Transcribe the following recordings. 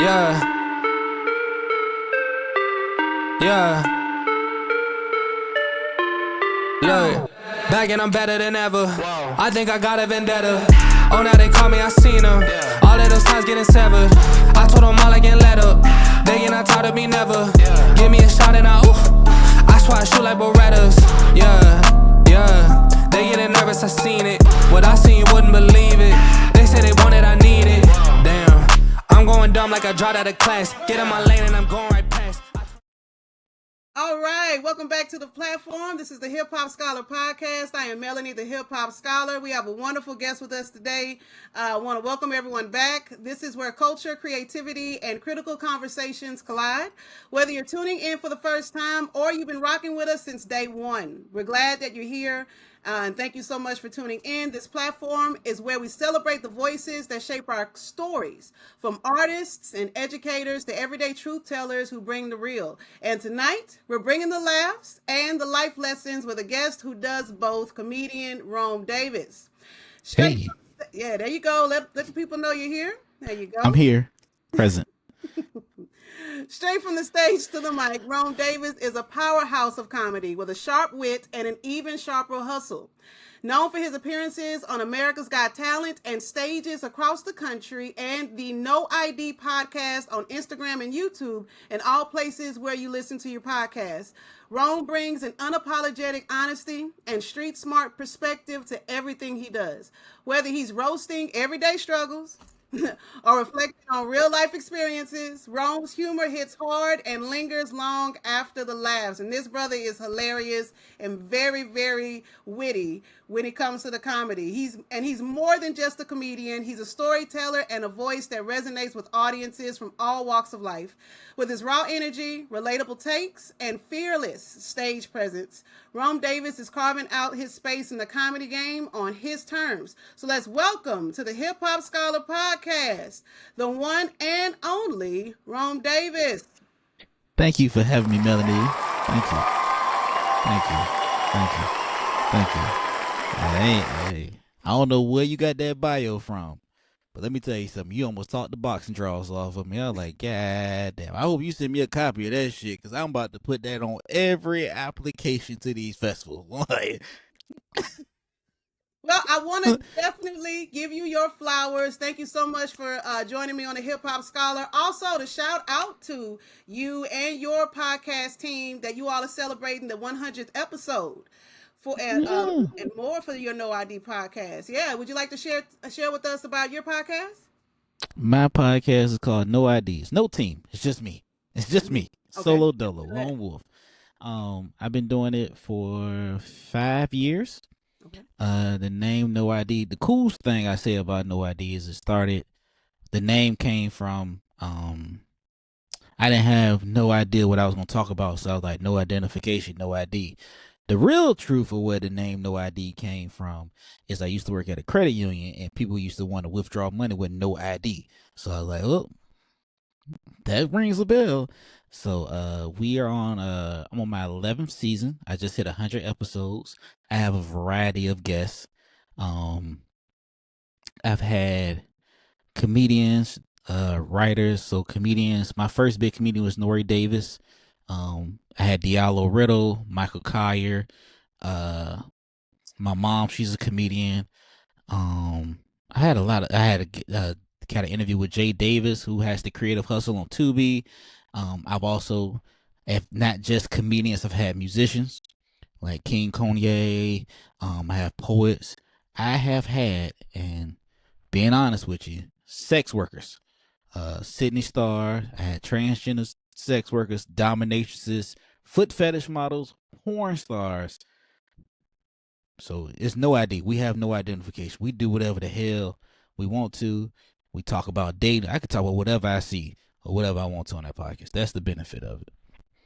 Yeah, yeah. Look, back and I'm better than ever. I think I got a vendetta. Oh, now they call me, I seen them. All of those times getting severed. I told them all I can let up. They get not tired of me never. Give me a shot and I swear I shoot like Berettas. Yeah, yeah. They getting nervous, I seen it. What I seen, you wouldn't believe it. They say they want it, I need it. Damn, I'm going dumb like I dropped out of class. Get in my lane and I'm going right past. All right, welcome back to the platform. This is the Hip Hop Scholar Podcast. I am Melanie, the Hip Hop Scholar. We have a wonderful guest with us today. I want to welcome everyone back. This is where culture, creativity, and critical conversations collide. Whether you're tuning in for the first time or you've been rocking with us since day one, we're glad that you're here. And thank you so much for tuning in. This platform is where we celebrate the voices that shape our stories, from artists and educators to everyday truth tellers who bring the real. And tonight, we're bringing the laughs and the life lessons with a guest who does both, comedian Rome Davis. Straight Hey, yeah, there you go. Let the people know you're here. There you I'm go. here, present. Straight from the stage to the mic, Rome Davis is a powerhouse of comedy with a sharp wit and an even sharper hustle. Known for his appearances on America's Got Talent and stages across the country, and the No ID podcast on Instagram and YouTube, and all places where you listen to your podcast. Rome brings an unapologetic honesty and street smart perspective to everything he does. Whether he's roasting everyday struggles, or reflecting on real life experiences, Rome's humor hits hard and lingers long after the laughs. And this brother is hilarious and very, very witty when it comes to the comedy. He's more than just a comedian. He's a storyteller and a voice that resonates with audiences from all walks of life. With his raw energy, relatable takes, and fearless stage presence, Rome Davis is carving out his space in the comedy game on his terms. So let's welcome to the Hip Hop Scholar Podcast, the one and only Rome Davis. Thank you for having me, Melanie. Thank you. Thank you. Thank you. Thank you. Hey, I don't know where you got that bio from, but let me tell you something. You almost talked the boxing draws off of me. I was like, God damn. I hope you send me a copy of that shit, because I'm about to put that on every application to these festivals. Like, Well, I want to definitely give you your flowers. Thank you so much for joining me on the Hip Hop Scholar. Also, to shout out to you and your podcast team that you all are celebrating the 100th episode yeah. and more for your No ID podcast. Yeah, would you like to share with us about your podcast? My podcast is called No IDs. No team. It's just me. It's just me. Okay. Solo dolo, lone wolf. I've been doing it for 5 years. Okay. The name No ID. The coolest thing I say about No ID is it started. The name came from. I didn't have no idea what I was gonna talk about, so I was like, no identification, no ID. The real truth of where the name No ID came from is I used to work at a credit union, and people used to want to withdraw money with no ID. So I was like, oh, that rings a bell. So we are on I'm on my 11th season. I just hit 100 episodes. I have a variety of guests. Um I've had comedians, writers. So comedians, my first big comedian was Nori Davis. I had Diallo Riddle, Michael Collier, uh my mom, she's a comedian. I had a kind of interview with Jay Davis, who has the Creative Hustle on Tubi. I've also, if not just comedians, I've had musicians like King Kanye. I have poets. I have had, and being honest with you, sex workers. Sydney Star. I had transgender sex workers, dominatrixes, foot fetish models, porn stars. So it's no ID. We have no identification. We do whatever the hell we want to. We talk about dating. I could talk about whatever I see or whatever I want to on that podcast. That's the benefit of it.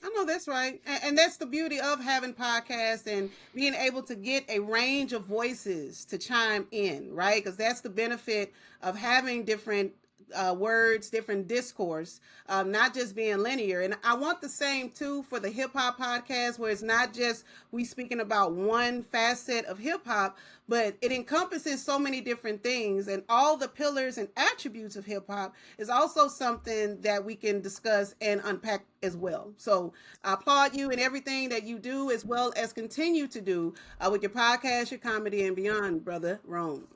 I know that's right. And that's the beauty of having podcasts and being able to get a range of voices to chime in, right? Because that's the benefit of having different words, different discourse, not just being linear. And I want the same too for the hip hop podcast, where it's not just we speaking about one facet of hip hop, but it encompasses so many different things, and all the pillars and attributes of hip hop is also something that we can discuss and unpack as well. So I applaud you in everything that you do, as well as continue to do with your podcast, your comedy, and beyond, brother Rome.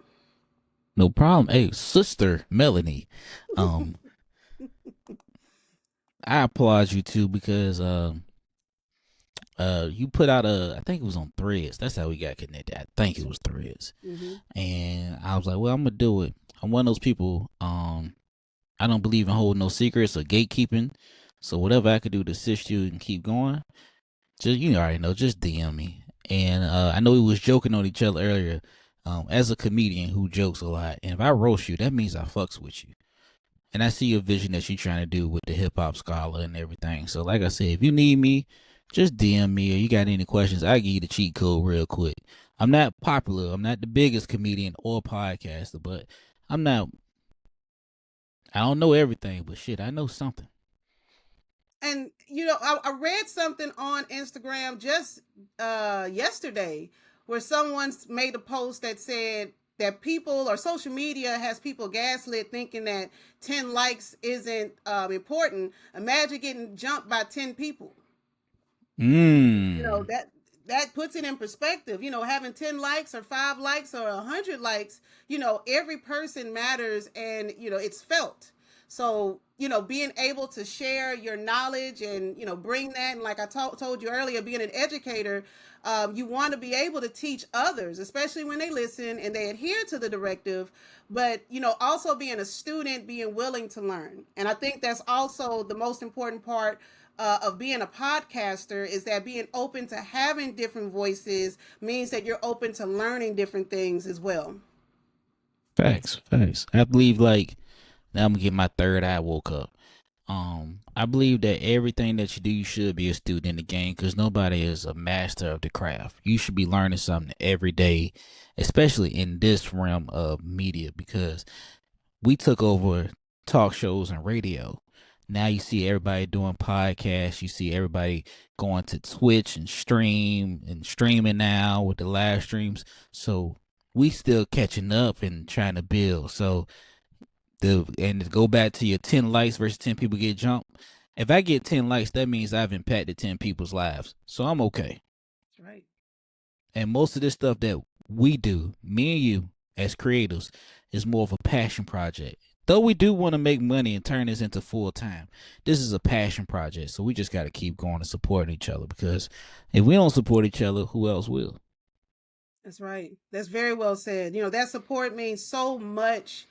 No problem. Hey, sister Melanie, um, I applaud you too because you put out I think it was on Threads. That's how we got connected. I think it was Threads, and I was like, well, I'm gonna do it. I'm one of those people. I don't believe in holding no secrets or gatekeeping. So whatever I could do to assist you and keep going, just you already know, just DM me. And I know we was joking on each other earlier. As a comedian who jokes a lot, and if I roast you, that means I fucks with you. And I see your vision that you're trying to do with the hip hop scholar and everything. So like I said, if you need me, just DM me or you got any questions, I give you the cheat code real quick. I'm not popular. I'm not the biggest comedian or podcaster, but I'm not. I don't know everything, but shit, I know something. And I read something on Instagram just yesterday where someone made a post that said that people or social media has people gaslit thinking that 10 likes isn't important. Imagine getting jumped by 10 people. Mm. That puts it in perspective. Having 10 likes or 5 likes or 100 likes, every person matters, and it's felt. So being able to share your knowledge and bring that, and like I told you earlier, being an educator, you want to be able to teach others, especially when they listen and they adhere to the directive. But also being a student, being willing to learn. And I think that's also the most important part of being a podcaster, is that being open to having different voices means that you're open to learning different things as well. Facts, facts. I believe like now I'm gonna get my third eye woke up. I believe that everything that you do, you should be a student in the game because nobody is a master of the craft. You should be learning something every day, especially in this realm of media because we took over talk shows and radio. Now you see everybody doing podcasts. You see everybody going to Twitch and streaming now with the live streams. So we still catching up and trying to build. So and to go back to your 10 likes versus 10 people get jumped. If I get 10 likes, that means I've impacted 10 people's lives. So I'm okay. That's right. And most of this stuff that we do, me and you as creators, is more of a passion project. Though we do want to make money and turn this into full time, this is a passion project. So we just got to keep going and supporting each other because if we don't support each other, who else will? That's right. That's very well said. That support means so much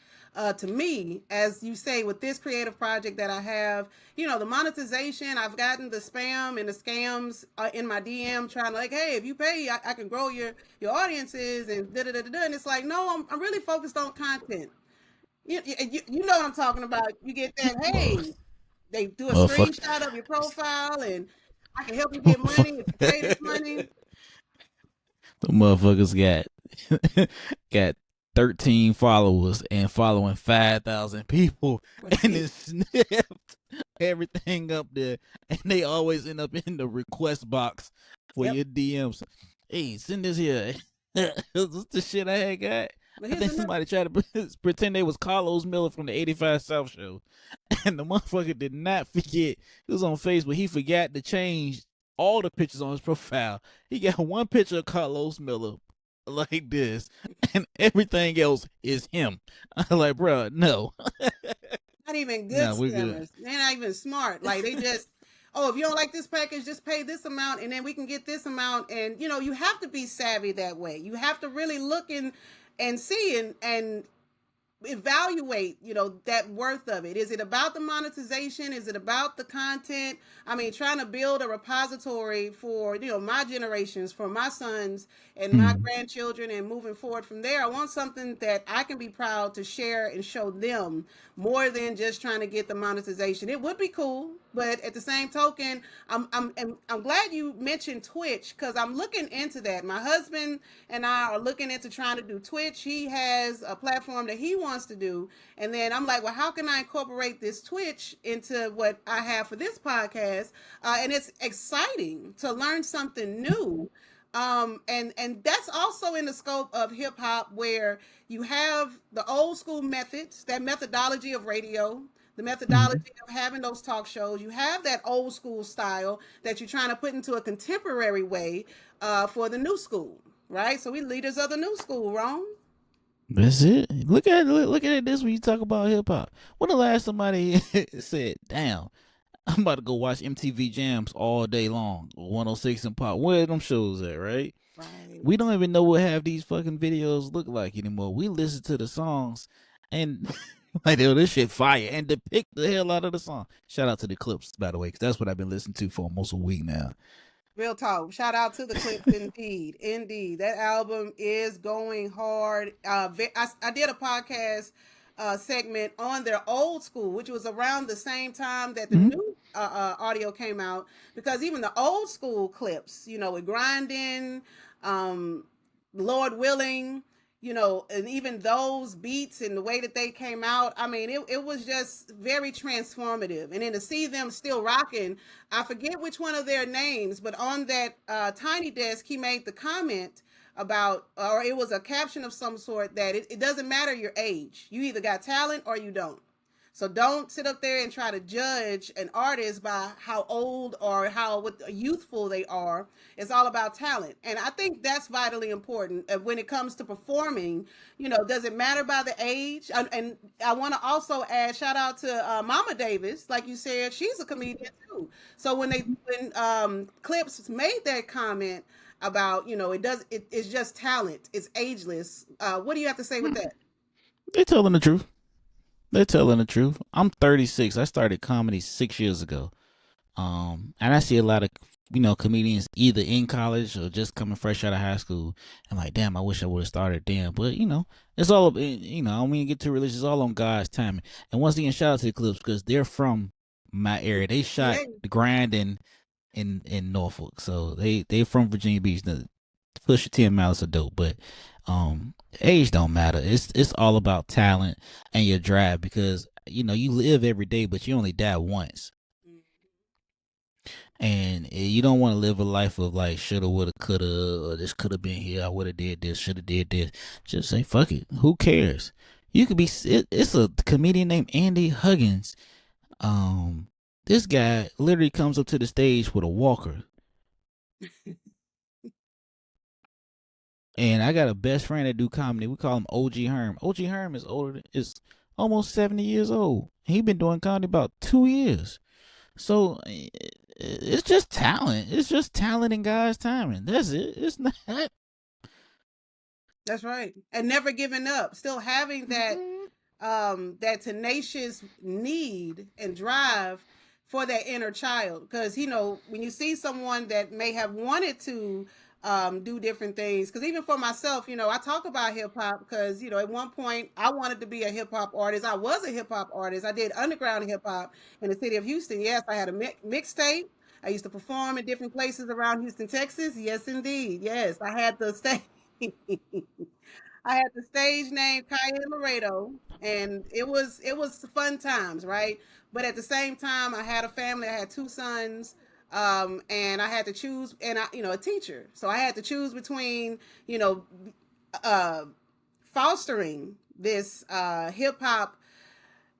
to me, as you say, with this creative project that I have. The monetization, I've gotten the spam and the scams in my DM trying to like, hey, if you pay, I can grow your audiences and da da da da. And it's like, no, I'm really focused on content. You know what I'm talking about. You get that, hey, they do a Motherfucker. screenshot of your profile and I can help you get money if you pay this money. The motherfuckers got 13 followers and following 5,000 people, and it snipped everything up there, and they always end up in the request box for your DMs. Hey, send this here. This the shit I had got. I think somebody tried to pretend they was Carlos Miller from the 85 South show, and the motherfucker did not forget. He was on Facebook. He forgot to change all the pictures on his profile. He got one picture of Carlos Miller like this, and everything else is him. I'm like, bro, no. Not even good Nah, we're good. scammers. They're not even smart. Like they just, oh, if you don't like this package, just pay this amount, and then we can get this amount. And you have to be savvy that way. You have to really look and see and evaluate that worth of it. Is it about the monetization? Is it about the content? I mean, trying to build a repository for my generations, for my sons and my grandchildren, and moving forward from there. I want something that I can be proud to share and show them, more than just trying to get the monetization. It would be cool, But at the same token, I'm glad you mentioned Twitch because I'm looking into that. My husband and I are looking into trying to do Twitch. He has a platform that he wants to do, and then I'm like, well, how can I incorporate this Twitch into what I have for this podcast? And it's exciting to learn something new. And that's also in the scope of hip hop, where you have the old school methods, that methodology of radio, the Mhm. methodology of having those talk shows. You have that old school style that you're trying to put into a contemporary way for the new school, right? So we leaders of the new school, wrong? That's it. Look at it this when you talk about hip hop. When the last somebody said, "Damn, I'm about to go watch MTV Jams all day long, 106 and Pop. Where are them shows at, right? Right. We don't even know what half these fucking videos look like anymore. We listen to the songs and like, yo, this shit fire and depict the hell out of the song. Shout out to the clips, by the way, because that's what I've been listening to for almost a week now. Real talk. Shout out to the clips, indeed, indeed. That album is going hard. I did a podcast segment on their old school, which was around the same time that the Mhm. new audio came out. Because even the old school clips, with grinding, um, Lord willing, and even those beats and the way that they came out, I mean, it was just very transformative. And then to see them still rocking, I forget which one of their names, but on that Tiny Desk, he made the comment about, or it was a caption of some sort, that it doesn't matter your age. You either got talent or you don't. So don't sit up there and try to judge an artist by how old or how youthful they are. It's all about talent, and I think that's vitally important when it comes to performing. Does it matter by the age? And I want to also add shout out to Mama Davis, like you said, she's a comedian too. So when Clips made that comment about it's just talent, it's ageless. What do you have to say with that? They telling the truth. They're telling the truth. I'm 36. I started comedy 6 years ago. And I see a lot of comedians either in college or just coming fresh out of high school, and like, damn, I wish I would have started then. But it's all I don't mean to get too religious. It's all on God's timing. And once again, shout out to the Clips because they're from my area. They shot Yeah, the grind in Norfolk, so they from Virginia Beach. The push 10 miles are dope, but um, age don't matter. It's all about talent and your drive because you live every day, but you only die once. And you don't want to live a life of like shoulda, woulda, coulda, or this could have been here. I would have did this, shoulda did this. Just say fuck it. Who cares? You could be. It's a comedian named Andy Huggins. Um, this guy literally comes up to the stage with a walker, and I got a best friend that do comedy. We call him OG Herm. OG Herm is almost 70 years old. He been doing comedy about 2 years. So it's just talent. It's just talent and God's timing. That's it. It's not. that's right. And never giving up, still having that tenacious need and drive for that inner child. Because when you see someone that may have wanted to do different things, because even for myself, I talk about hip hop because at one point I wanted to be a hip hop artist. I was a hip hop artist. I did underground hip hop in the city of Houston. Yes, I had a mixtape. I used to perform in different places around Houston, Texas. Yes, indeed. Yes, I had the stage. I had the stage name Cayenne Laredo, and it was fun times, right? But at the same time, I had a family. I had two sons, and I had to choose, and a teacher, so I had to choose between, you know, uh, fostering this hip hop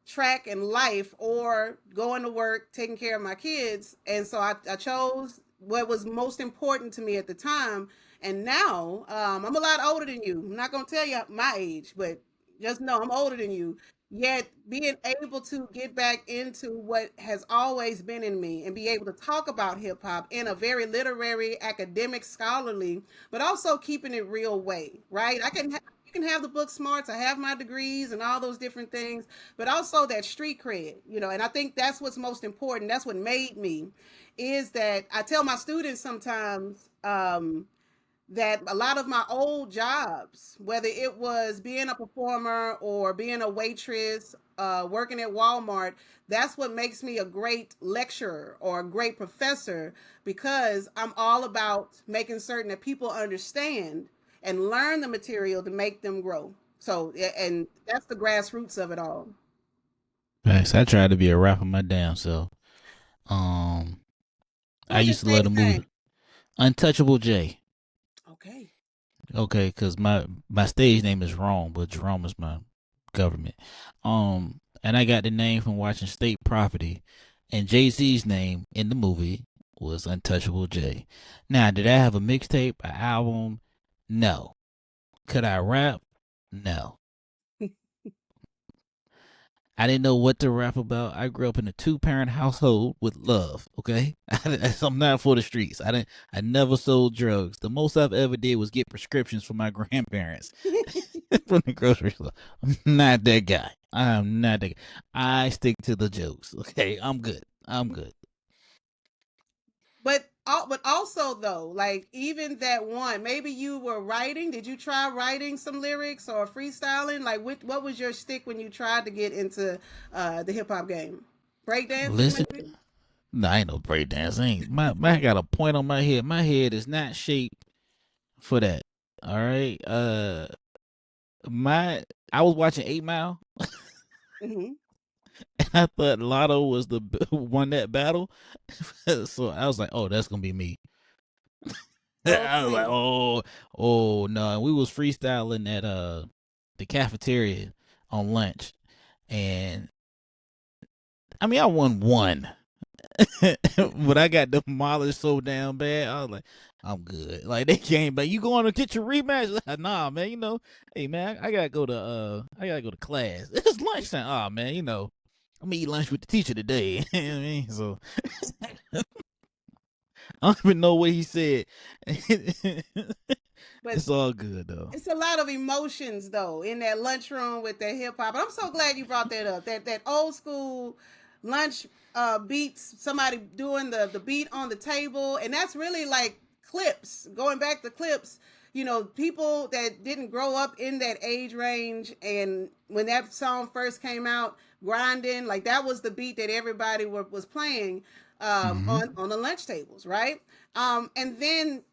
track and life or going to work, taking care of my kids. And so I chose what was most important to me at the time. And now I'm a lot older than you. I'm not going to tell you my age, but just know I'm older than you. Yet being able to get back into what has always been in me and be able to talk about hip hop in a very literary, academic, scholarly, but also keeping it real way, right? You can have the book smarts. I have my degrees and all those different things, but also that street cred, and I think that's what's most important. That's what made me, is that I tell my students sometimes, that a lot of my old jobs, whether it was being a performer or being a waitress, working at Walmart, that's what makes me a great lecturer or a great professor, because I'm all about making certain that people understand and learn the material to make them grow. So, and that's the grassroots of it all. Thanks. I tried to be a rapper my damn self. Um, What I was your used to love stage the movie name? Untouchable J. Okay. Okay, because my stage name is wrong, but Jerome is my government. And I got the name from watching State Property, and Jay Z's name in the movie was Untouchable J. Now, did I have a mixtape, an album? No. Could I rap? No. I didn't know what to rap about. I grew up in a two-parent household with love. Okay, I'm not for the streets. I never sold drugs. The most I've ever did was get prescriptions from my grandparents from the grocery store. I'm not that guy. I'm not that guy. I stick to the jokes. Okay, I'm good. I'm good. But also though, like even that one, maybe you were writing. Did you try writing some lyrics or freestyling? Like what was your stick when you tried to get into the hip hop game? Breakdancing Listen, maybe? no, I ain't no break dance. I ain't my I got a point on my head. My head is not shaped for that. All right. My I was watching 8 Mile. Hmm. I thought Lotto was the won that battle, so I was like, "Oh, that's gonna be me." I was like, Okay. "Oh no!" And we was freestyling at the cafeteria on lunch, and I mean, I won one, but I got demolished so damn bad. I was like, "I'm good." Like they came back, you going to get your rematch? Nah, man. Hey man, I gotta go to class. It's lunchtime. Oh man, I'm gonna eat lunch with the teacher today. You know what I mean? So I don't even know what he said. But It's all good though. it's a lot of emotions though in that lunchroom with that hip hop. I'm so glad you brought that up. That old school lunch beats, somebody doing the beat on the table, and that's really like clips. Going back to clips, people that didn't grow up in that age range, and when that song first came out, grinding, like that was the beat that everybody was playing Hmm. on the lunch tables, right? And then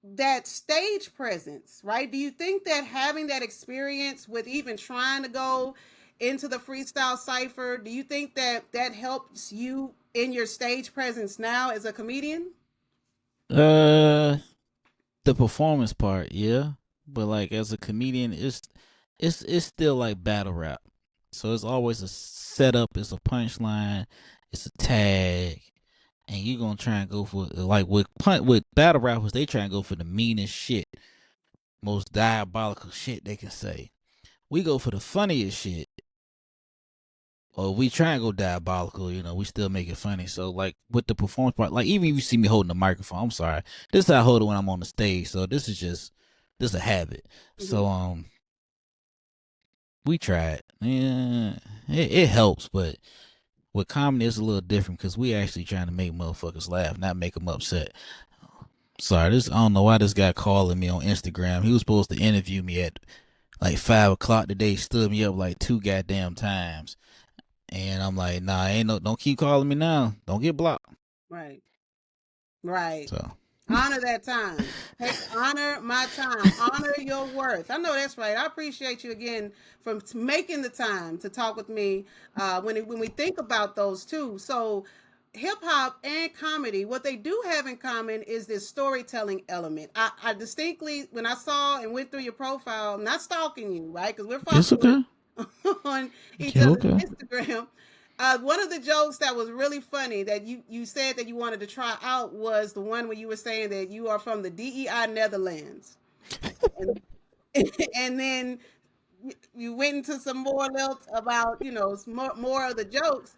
that stage presence, right? Do you think that having that experience with even trying to go into the freestyle cipher, do you think that that helps you in your stage presence now as a comedian? Uh, the performance part, yeah, but like as a comedian, it's still like battle rap. So it's always a setup. It's a punchline. It's a tag. And you gonna try and go for like with battle rappers, they try and go for the meanest shit, most diabolical shit they can say. We go for the funniest shit, or we try and go diabolical. We still make it funny. So like with the performance part, like even if you see me holding the microphone, I'm sorry, this is how I hold it when I'm on the stage. So this is a habit. So Mm-hmm. we try it. Yeah, it helps, but with comedy it's a little different because we actually trying to make motherfuckers laugh, not make them upset. Sorry, I don't know why this guy calling me on Instagram. He was supposed to interview me at like 5 o'clock today. Stood me up like two goddamn times, and I'm like, nah, ain't no, don't keep calling me now. Don't get blocked. Right. Right. So Honor that time. Honor my time. Honor your worth. I know that's right. I appreciate you again for making the time to talk with me. When we think about those two, so hip hop and comedy, what they do have in common is this storytelling element. I distinctly, when I saw and went through your profile, I'm not stalking you, right? Because we're it's followers okay. on each Yeah, other's okay. Instagram. One of the jokes that was really funny that you said that you wanted to try out was the one where you were saying that you are from the DEI Netherlands, and and then you went into some more lilt about more of the jokes,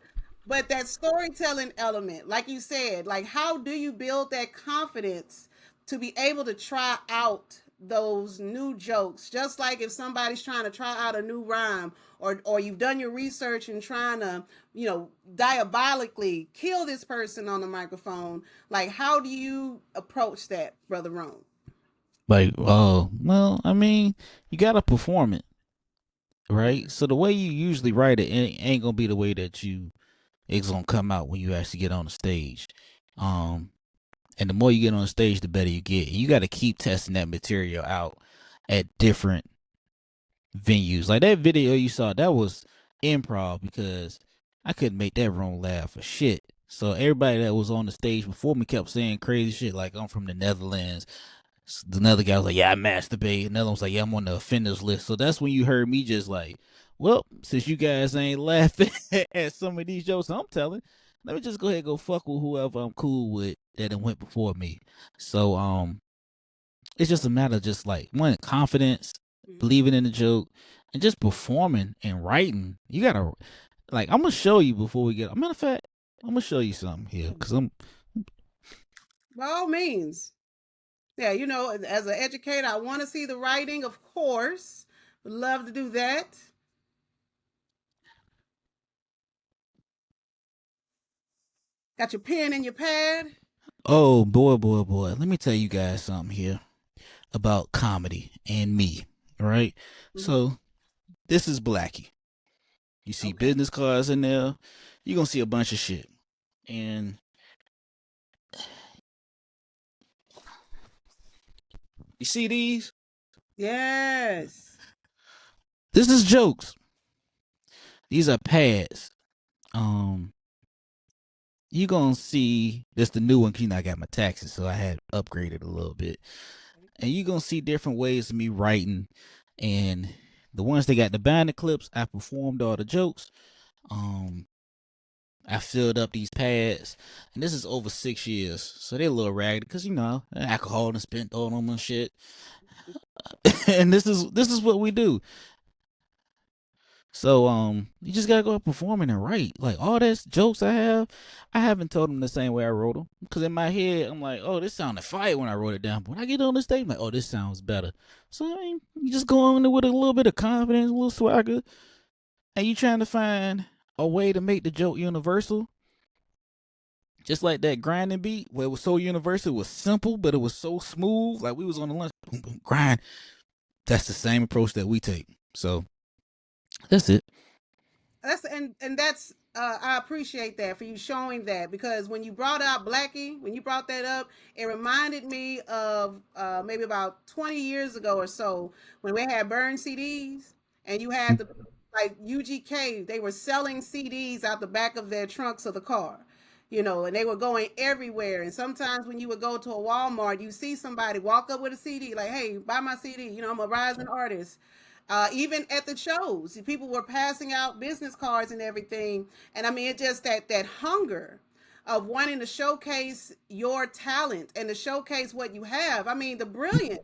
but that storytelling element, like you said, like how do you build that confidence to be able to try out those new jokes, just like if somebody's trying to try out a new rhyme, or you've done your research and trying to diabolically kill this person on the microphone, like how do you approach that, brother Rome? Like, oh, well, I mean, you gotta perform it, right? So the way you usually write it ain't gonna be the way that you it's gonna come out when you actually get on the stage. Um, and the more you get on the stage, the better you get. And you got to keep testing that material out at different venues. Like that video you saw, that was improv because I couldn't make that room laugh for shit. So everybody that was on the stage before me kept saying crazy shit like I'm from the Netherlands. Another guy was like, "Yeah, I masturbate." Another one was like, "Yeah, I'm on the offenders list." So that's when you heard me just like, "Well, since you guys ain't laughing at some of these jokes I'm telling, let me just go ahead and go fuck with whoever I'm cool with that went before me." So it's just a matter of just like one confidence, Mhm. believing in the joke, and just performing and writing. You gotta like I'm gonna show you before we get. A matter of fact, I'm gonna show you something here because I'm. By all means. Yeah, as an educator, I want to see the writing, of course. Would love to do that. Got your pen and your pad? Oh boy, boy, boy! Let me tell you guys something here about comedy and me. All right, Hmm. so this is Blackie. You see Okay. business cards in there. You're gonna see a bunch of shit, and you see these. Yes. This is jokes. These are pads. Um, you gonna see this the new one. You know, I got my taxes, so I had upgraded a little bit. And you gonna see different ways of me writing. And the ones that got the binder clips, I performed all the jokes. Um, I filled up these pads, and this is over 6 years, so they're a little ragged because alcohol and spent on them and shit. And this is what we do. So you just gotta go up performing and write. Like all these jokes I haven't told them the same way I wrote them. Cause in my head I'm like, oh, this sounded fire when I wrote it down. But when I get on the stage, I'm like, oh, this sounds better. So I mean, you just go on there with a little bit of confidence, a little swagger, and you trying to find a way to make the joke universal. Just like that grinding beat, where it was so universal, it was simple, but it was so smooth. Like we was on the lunch, boom, boom, grind. That's the same approach that we take. So that's it. That's I appreciate that for you showing that, because when you brought out Blackie, when you brought that up, it reminded me of maybe about 20 years ago or so when we had burn CDs and you had the like UGK, they were selling CDs out the back of their trunks of the car. And they were going everywhere. And sometimes when you would go to a Walmart, you see somebody walk up with a CD, like, "Hey, buy my CD. I'm a rising artist." Even at the shows, people were passing out business cards and everything. And I mean, it just that hunger of wanting to showcase your talent and to showcase what you have. I mean, the brilliance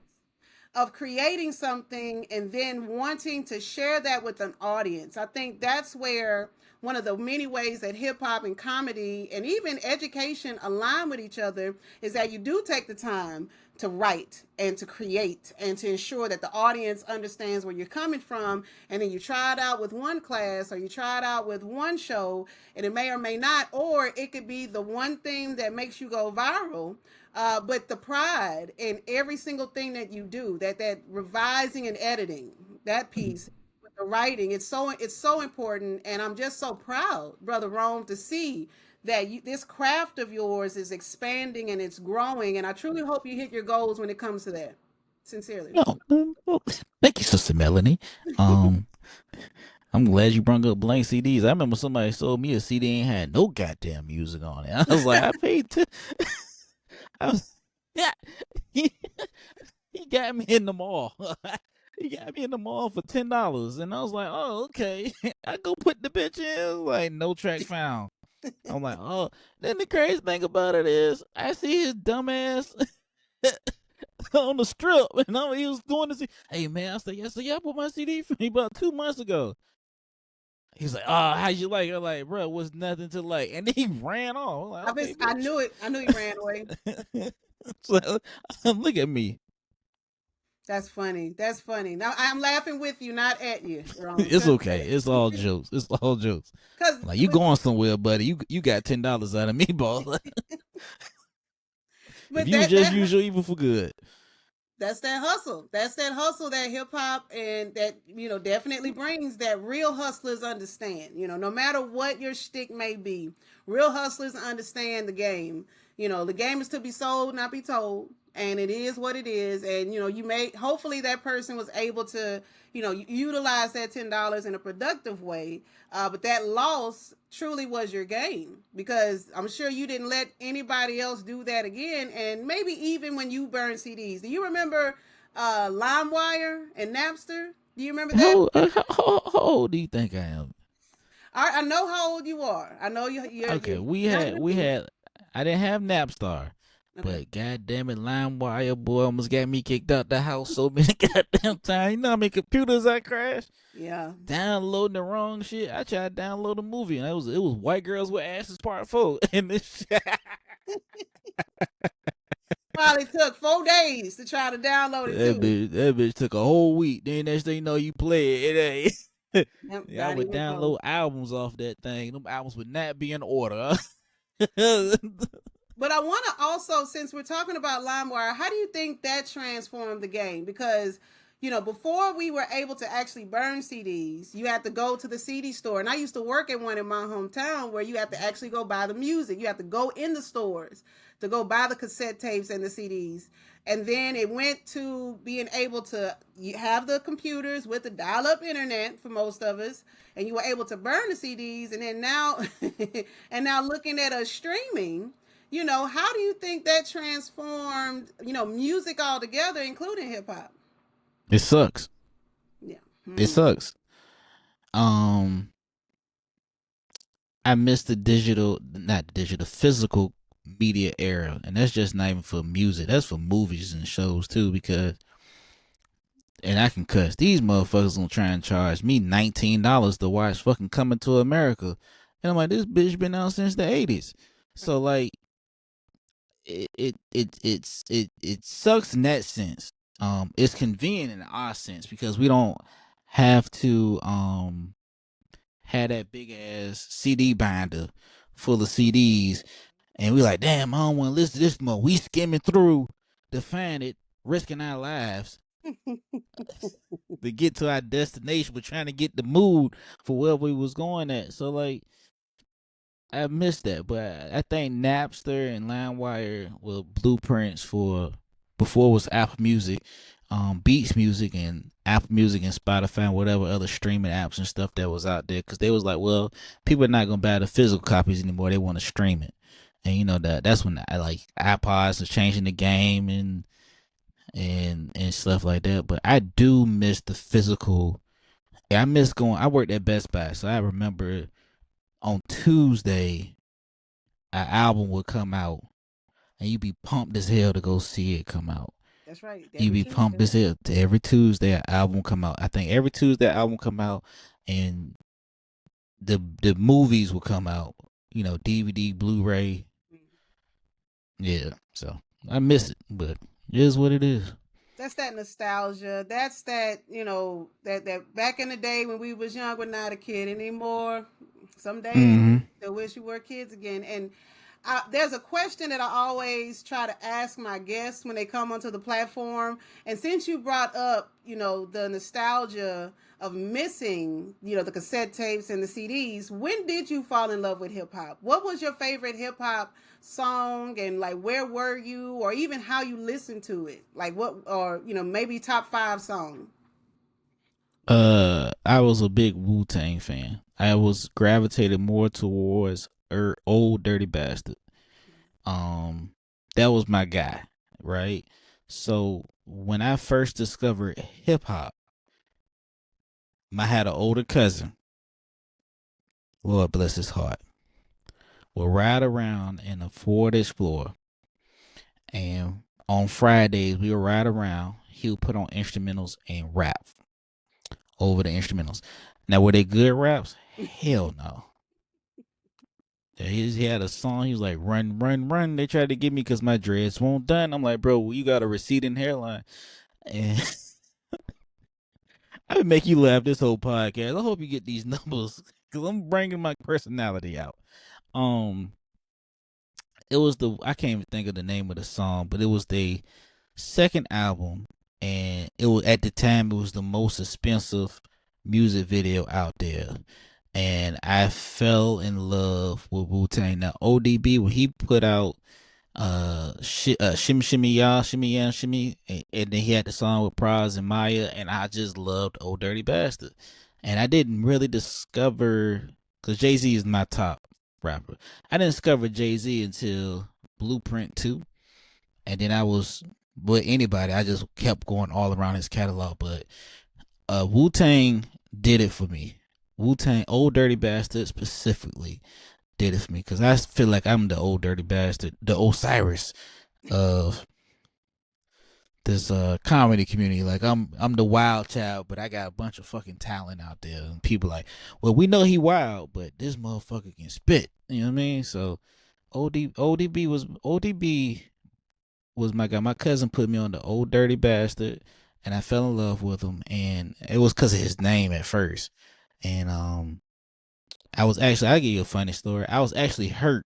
of creating something and then wanting to share that with an audience. I think that's where one of the many ways that hip hop and comedy and even education align with each other is that you do take the time to write and to create and to ensure that the audience understands where you're coming from, and then you try it out with one class or you try it out with one show, and it may or may not, or it could be the one thing that makes you go viral. But the pride in every single thing that you do, that revising and editing, that piece, with the writing, it's so important, and I'm just so proud, brother Rome, to see that this craft of yours is expanding and it's growing, and I truly hope you hit your goals when it comes to that. Sincerely. No, well, thank you, Sister Melanie. Um, I'm glad you brought up blank CDs. I remember somebody sold me a CD ain't had no goddamn music on it. I was like, I paid. I was, yeah, he, he got me in the mall. He got me in the mall for $10, and I was like, oh, okay. I go put the bitch in. It was like no track found. I'm like, oh. Then the crazy thing about it is, I see his dumbass on the strip, and he was doing this. Hey man, I said, yes, yeah, I put my CD for me about 2 months ago. He's like, oh, how you like it? I'm like, bro, it was nothing to like. And then he ran off. I'm like, okay, I bitch. knew it. I knew he ran away. So, look at me. That's funny. That's funny. Now I'm laughing with you, not at you, Rome. It's Just okay. It's all jokes. It's all jokes. because Like you going somewhere, buddy. You got $10 out of me, boss. If but you was that just that use your evil for good. That's that hustle. That's that hustle that hip hop and that, definitely brings that real hustlers understand. No matter what your shtick may be, real hustlers understand the game. The game is to be sold, not be told. And it is what it is. And, you may, hopefully that person was able to, utilize that $10 in a productive way. But that loss truly was your gain, because I'm sure you didn't let anybody else do that again. And maybe even when you burn CDs, do you remember LimeWire and Napster? Do you remember that? How old do you think I am? I know how old you are. I know you're Okay, younger than we me. had. I didn't have Napstar, Okay. but goddamn it, LimeWire boy almost got me kicked out the house so many goddamn times. You know how many computers I crashed? Yeah. Downloading the wrong shit. I tried to download a movie and it was White Girls with Asses Part 4. And this shit, Probably took 4 days to try to download it too. that bitch took a whole week. Then next thing you know, you play it. It ain't. Yep, Yeah, I not would even close. download albums off that thing. Them albums would not be in order. But I want to also, since we're talking about LimeWire, how do you think that transformed the game? Because, before we were able to actually burn CDs, you had to go to the CD store. And I used to work at one in my hometown where you have to actually go buy the music. You have to go in the stores to go buy the cassette tapes and the CDs. And then it went to being able to have the computers with the dial up internet for most of us. And you were able to burn the CDs. And then now, and now looking at us streaming, how do you think that transformed, music altogether, including hip hop? It sucks. Yeah. It sucks. Um, I miss the digital, not digital, physical media era, and that's just not even for music. That's for movies and shows too. Because, and I can cuss. These motherfuckers gonna try and charge me $19 to watch fucking Coming to America, and I'm like, this bitch been out since the '80s. So like, it sucks in that sense. It's convenient in our sense because we don't have to have that big ass CD binder full of CDs, and we like, damn, I don't want to listen to this more. We skimming through to find it, risking our lives to get to our destination. We're trying to get the mood for where we was going at. So like, I missed that, but I think Napster and LimeWire were blueprints for before it was Apple Music, Beats Music and Apple Music and Spotify and whatever other streaming apps and stuff that was out there. Because they was like, well, people are not gonna buy the physical copies anymore. They want to stream it, and that's when I like iPods was changing the game and stuff like that. But I do miss the physical. I miss going. I worked at Best Buy, so I remember on Tuesday an album would come out and you be pumped as hell to go see it come out. That's right. You Every be pumped Tuesday. as hell to every Tuesday an album come out. I think every Tuesday an album come out and the movies will come out. DVD, Blu-ray. Yeah. So I miss it, but it is what it is. That's that nostalgia. That's that, that back in the day when we was young, we're not a kid anymore. Some days Mm-hmm. I wish we were kids again. And there's a question that I always try to ask my guests when they come onto the platform. And since you brought up, the nostalgia of missing, the cassette tapes and the CDs, when did you fall in love with hip hop? What was your favorite hip hop song, and like where were you, or even how you listened to it? Like what, or maybe top five song. I was a big Wu-Tang fan. I was gravitated more towards old dirty bastard. Um, that was my guy, right? So when I first discovered hip hop, I had an older cousin. Lord bless his heart. Would ride around in a Ford Explorer, and on Fridays we would ride around. He would put on instrumentals and rap over the instrumentals. Now were they good raps? Hell no. He had a song. He was like, "Run, run, run." They tried to get me because my dreads won't done. I'm like, bro, you got a receding hairline, and I would make you laugh this whole podcast. I hope you get these numbers because I'm bringing my personality out. Um, it was I can't even think of the name of the song, but it was second album, and it was at the time it was the most expensive music video out there. And I fell in love with Wu Tang. Now ODB when he put out shimmy shimmy ya shimmy, and then he had the song with Praz and Maya, and I just loved Old Dirty Bastard. And I didn't really discover, because Jay-Z is my top rapper, I didn't discover Jay-Z until Blueprint 2. And then I was with anybody, I just kept going all around his catalog. But Wu Tang did it for me. Wu Tang, Old Dirty Bastard specifically, did it for me, because I feel like I'm the old dirty bastard, the Osiris of this comedy community. Like I'm the wild child, but I got a bunch of fucking talent out there, and people like, well, we know he wild, but this motherfucker can spit. You know what I mean? So ODB was my guy. My cousin put me on the Old Dirty Bastard, and I fell in love with him, and it was because of his name at first. And I'll give you a funny story. I was actually hurt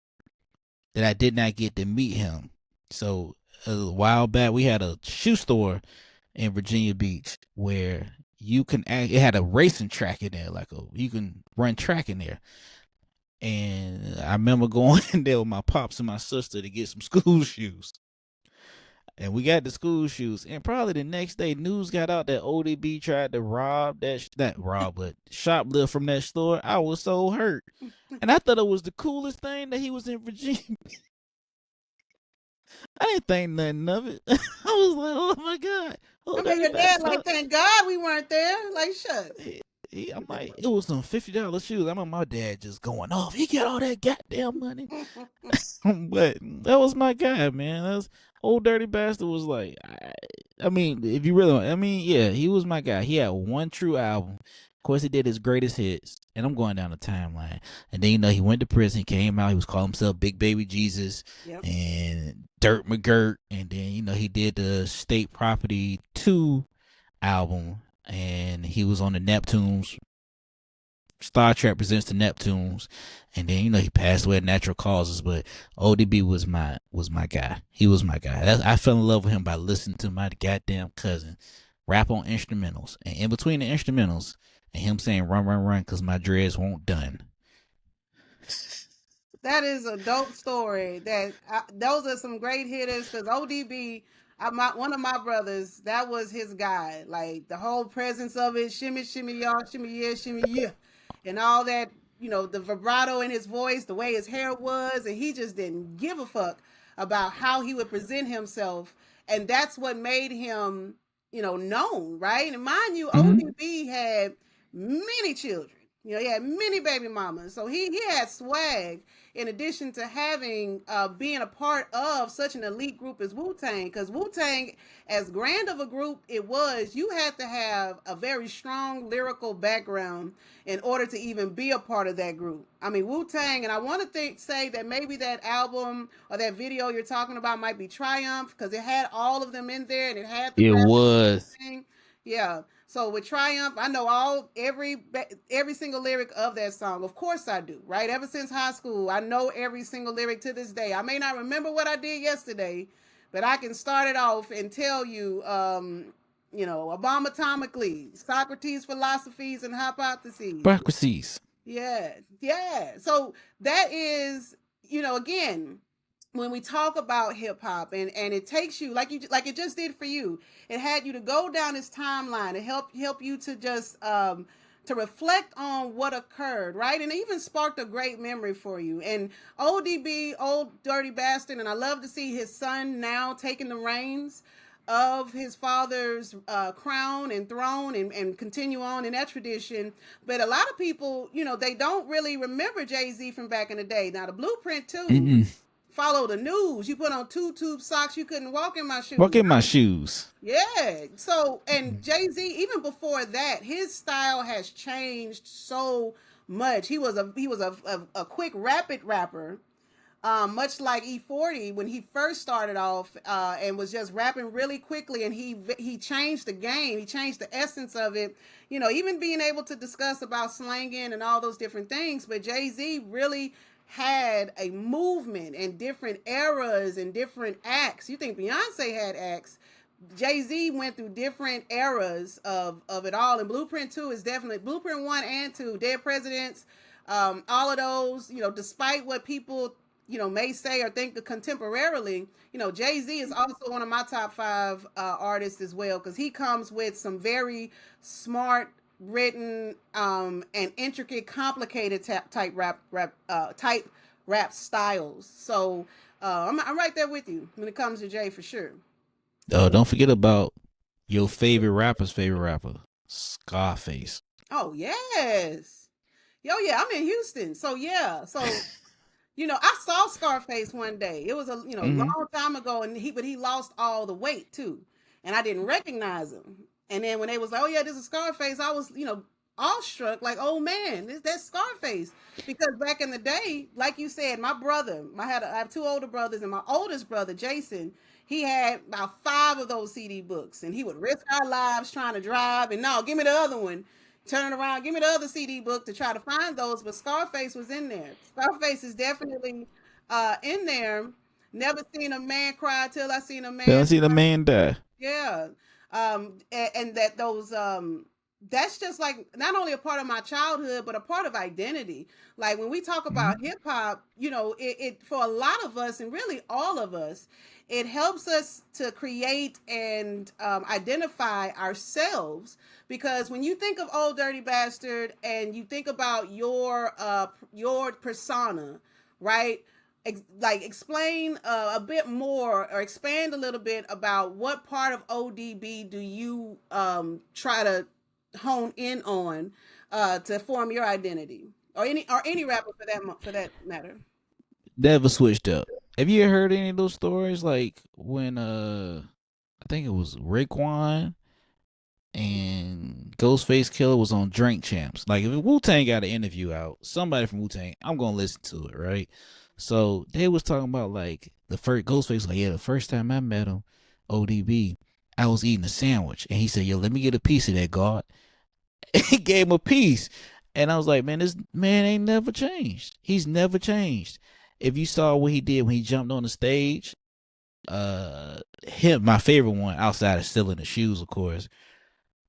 that I did not get to meet him. So a while back, we had a shoe store in Virginia Beach where it had a racing track in there, you can run track in there. And I remember going in there with my pops and my sister to get some school shoes. And we got the school shoes, and probably the next day, news got out that ODB tried to but shoplift from that store. I was so hurt, and I thought it was the coolest thing that he was in Virginia. I didn't think nothing of it. I was like, oh my god, I oh mean, dirty your dad bastard. like, thank God we weren't there. Like, shut. I'm like, it was some $50 shoes. I remember my dad just going off. He got all that goddamn money. But that was my guy, man. That was Old Dirty Bastard. Was like, I mean, if you really, yeah, he was my guy. He had one true album. Of course, he did his greatest hits, and I'm going down the timeline. And then he went to prison, came out. He was calling himself Big Baby Jesus, Yep. and Dirt McGirt, and then he did the State Property 2 album, and he was on the Neptunes. Star Trek presents the Neptunes, and then he passed away of natural causes. But ODB was my guy. He was my guy. I fell in love with him by listening to my goddamn cousin rap on instrumentals, and in between the instrumentals, and him saying "run, run, run" because my dreads won't done. That is a dope story. Those are some great hitters because ODB, one of my brothers, that was his guy. Like the whole presence of it, shimmy, shimmy, y'all, shimmy, yeah, shimmy, yeah, and all that. The vibrato in his voice, the way his hair was, and he just didn't give a fuck about how he would present himself, and that's what made him, known, right? And mind you, ODB had many children. He had many baby mamas, so he had swag in addition to having being a part of such an elite group as Wu-Tang. Because Wu-Tang, as grand of a group it was, you had to have a very strong lyrical background in order to even be a part of that group. I mean, Wu-Tang, and I want to say that maybe that album or that video you're talking about might be Triumph, because it had all of them in there and it had the It rappers was. and everything. Yeah. So with Triumph, I know every single lyric of that song. Of course I do, right? Ever since high school, I know every single lyric to this day. I may not remember what I did yesterday, but I can start it off and tell you, a bomb atomically, Socrates' philosophies and hypotheses. Bureaucracies. Yeah, yeah. So that is, again, when we talk about hip hop, and it takes you like it just did for you. It had you to go down this timeline and help you to just to reflect on what occurred, right? And it even sparked a great memory for you. And ODB, Old Dirty Bastard, and I love to see his son now taking the reins of his father's crown and throne, and continue on in that tradition. But a lot of people, they don't really remember Jay-Z from back in the day. Now the Blueprint 2 follow the news. You put on two tube socks, you couldn't walk in my shoes. Walk in my shoes. Yeah. So, and Jay-Z, even before that, his style has changed so much. He was a quick, rapid rapper. Much like E40 when he first started off and was just rapping really quickly, and he changed the game. He changed the essence of it. Even being able to discuss about slanging and all those different things. But Jay-Z really had a movement and different eras and different acts. You think Beyonce had acts, Jay-Z went through different eras of it all, and Blueprint 2 is definitely Blueprint 1 and 2, Dead Presidents, all of those, despite what people, may say or think contemporarily, Jay-Z is also one of my top 5 artists as well, because he comes with some very smart written and intricate, complicated type rap styles. So I'm right there with you when it comes to Jay for sure. Don't forget about your favorite rapper's favorite rapper, Scarface. Oh yes. Yo, yeah, I'm in Houston. So yeah. So I saw Scarface one day. It was a Mm-hmm. long time ago, and he lost all the weight too, and I didn't recognize him. And then when they was like, "Oh yeah, this is Scarface," I was awestruck, like, "Oh man, that's Scarface." Because back in the day, like you said, my brother, I have 2 older brothers, and my oldest brother Jason, he had about 5 of those CD books, and he would risk our lives trying to drive, and no, give me the other one. Turn around, give me the other CD book to try to find those, but Scarface was in there. Scarface is definitely in there. Never seen a man cry till I seen a Don't man. see the man die. Yeah. And that those that's just like not only a part of my childhood, but a part of identity. Like when we talk Mhm. about hip hop, it for a lot of us, and really all of us, it helps us to create and identify ourselves. Because when you think of Old Dirty Bastard and you think about your persona, right? Like explain a bit more or expand a little bit about what part of ODB do you try to hone in on to form your identity, or any rapper for that matter. Never switched up. Have you ever heard any of those stories? Like when I think it was Raekwon and Ghostface Killer was on Drink Champs. Like if Wu Tang got an interview out, somebody from Wu Tang, I'm gonna listen to it, right? So they was talking about like the first Ghostface was like, yeah, the first time I met him, ODB, I was eating a sandwich, and he said, yo, let me get a piece of that, God. He gave him a piece, and I was like, man, this man ain't never changed. He's never changed. If you saw what he did when he jumped on the stage, him, my favorite one outside of stealing the shoes, of course,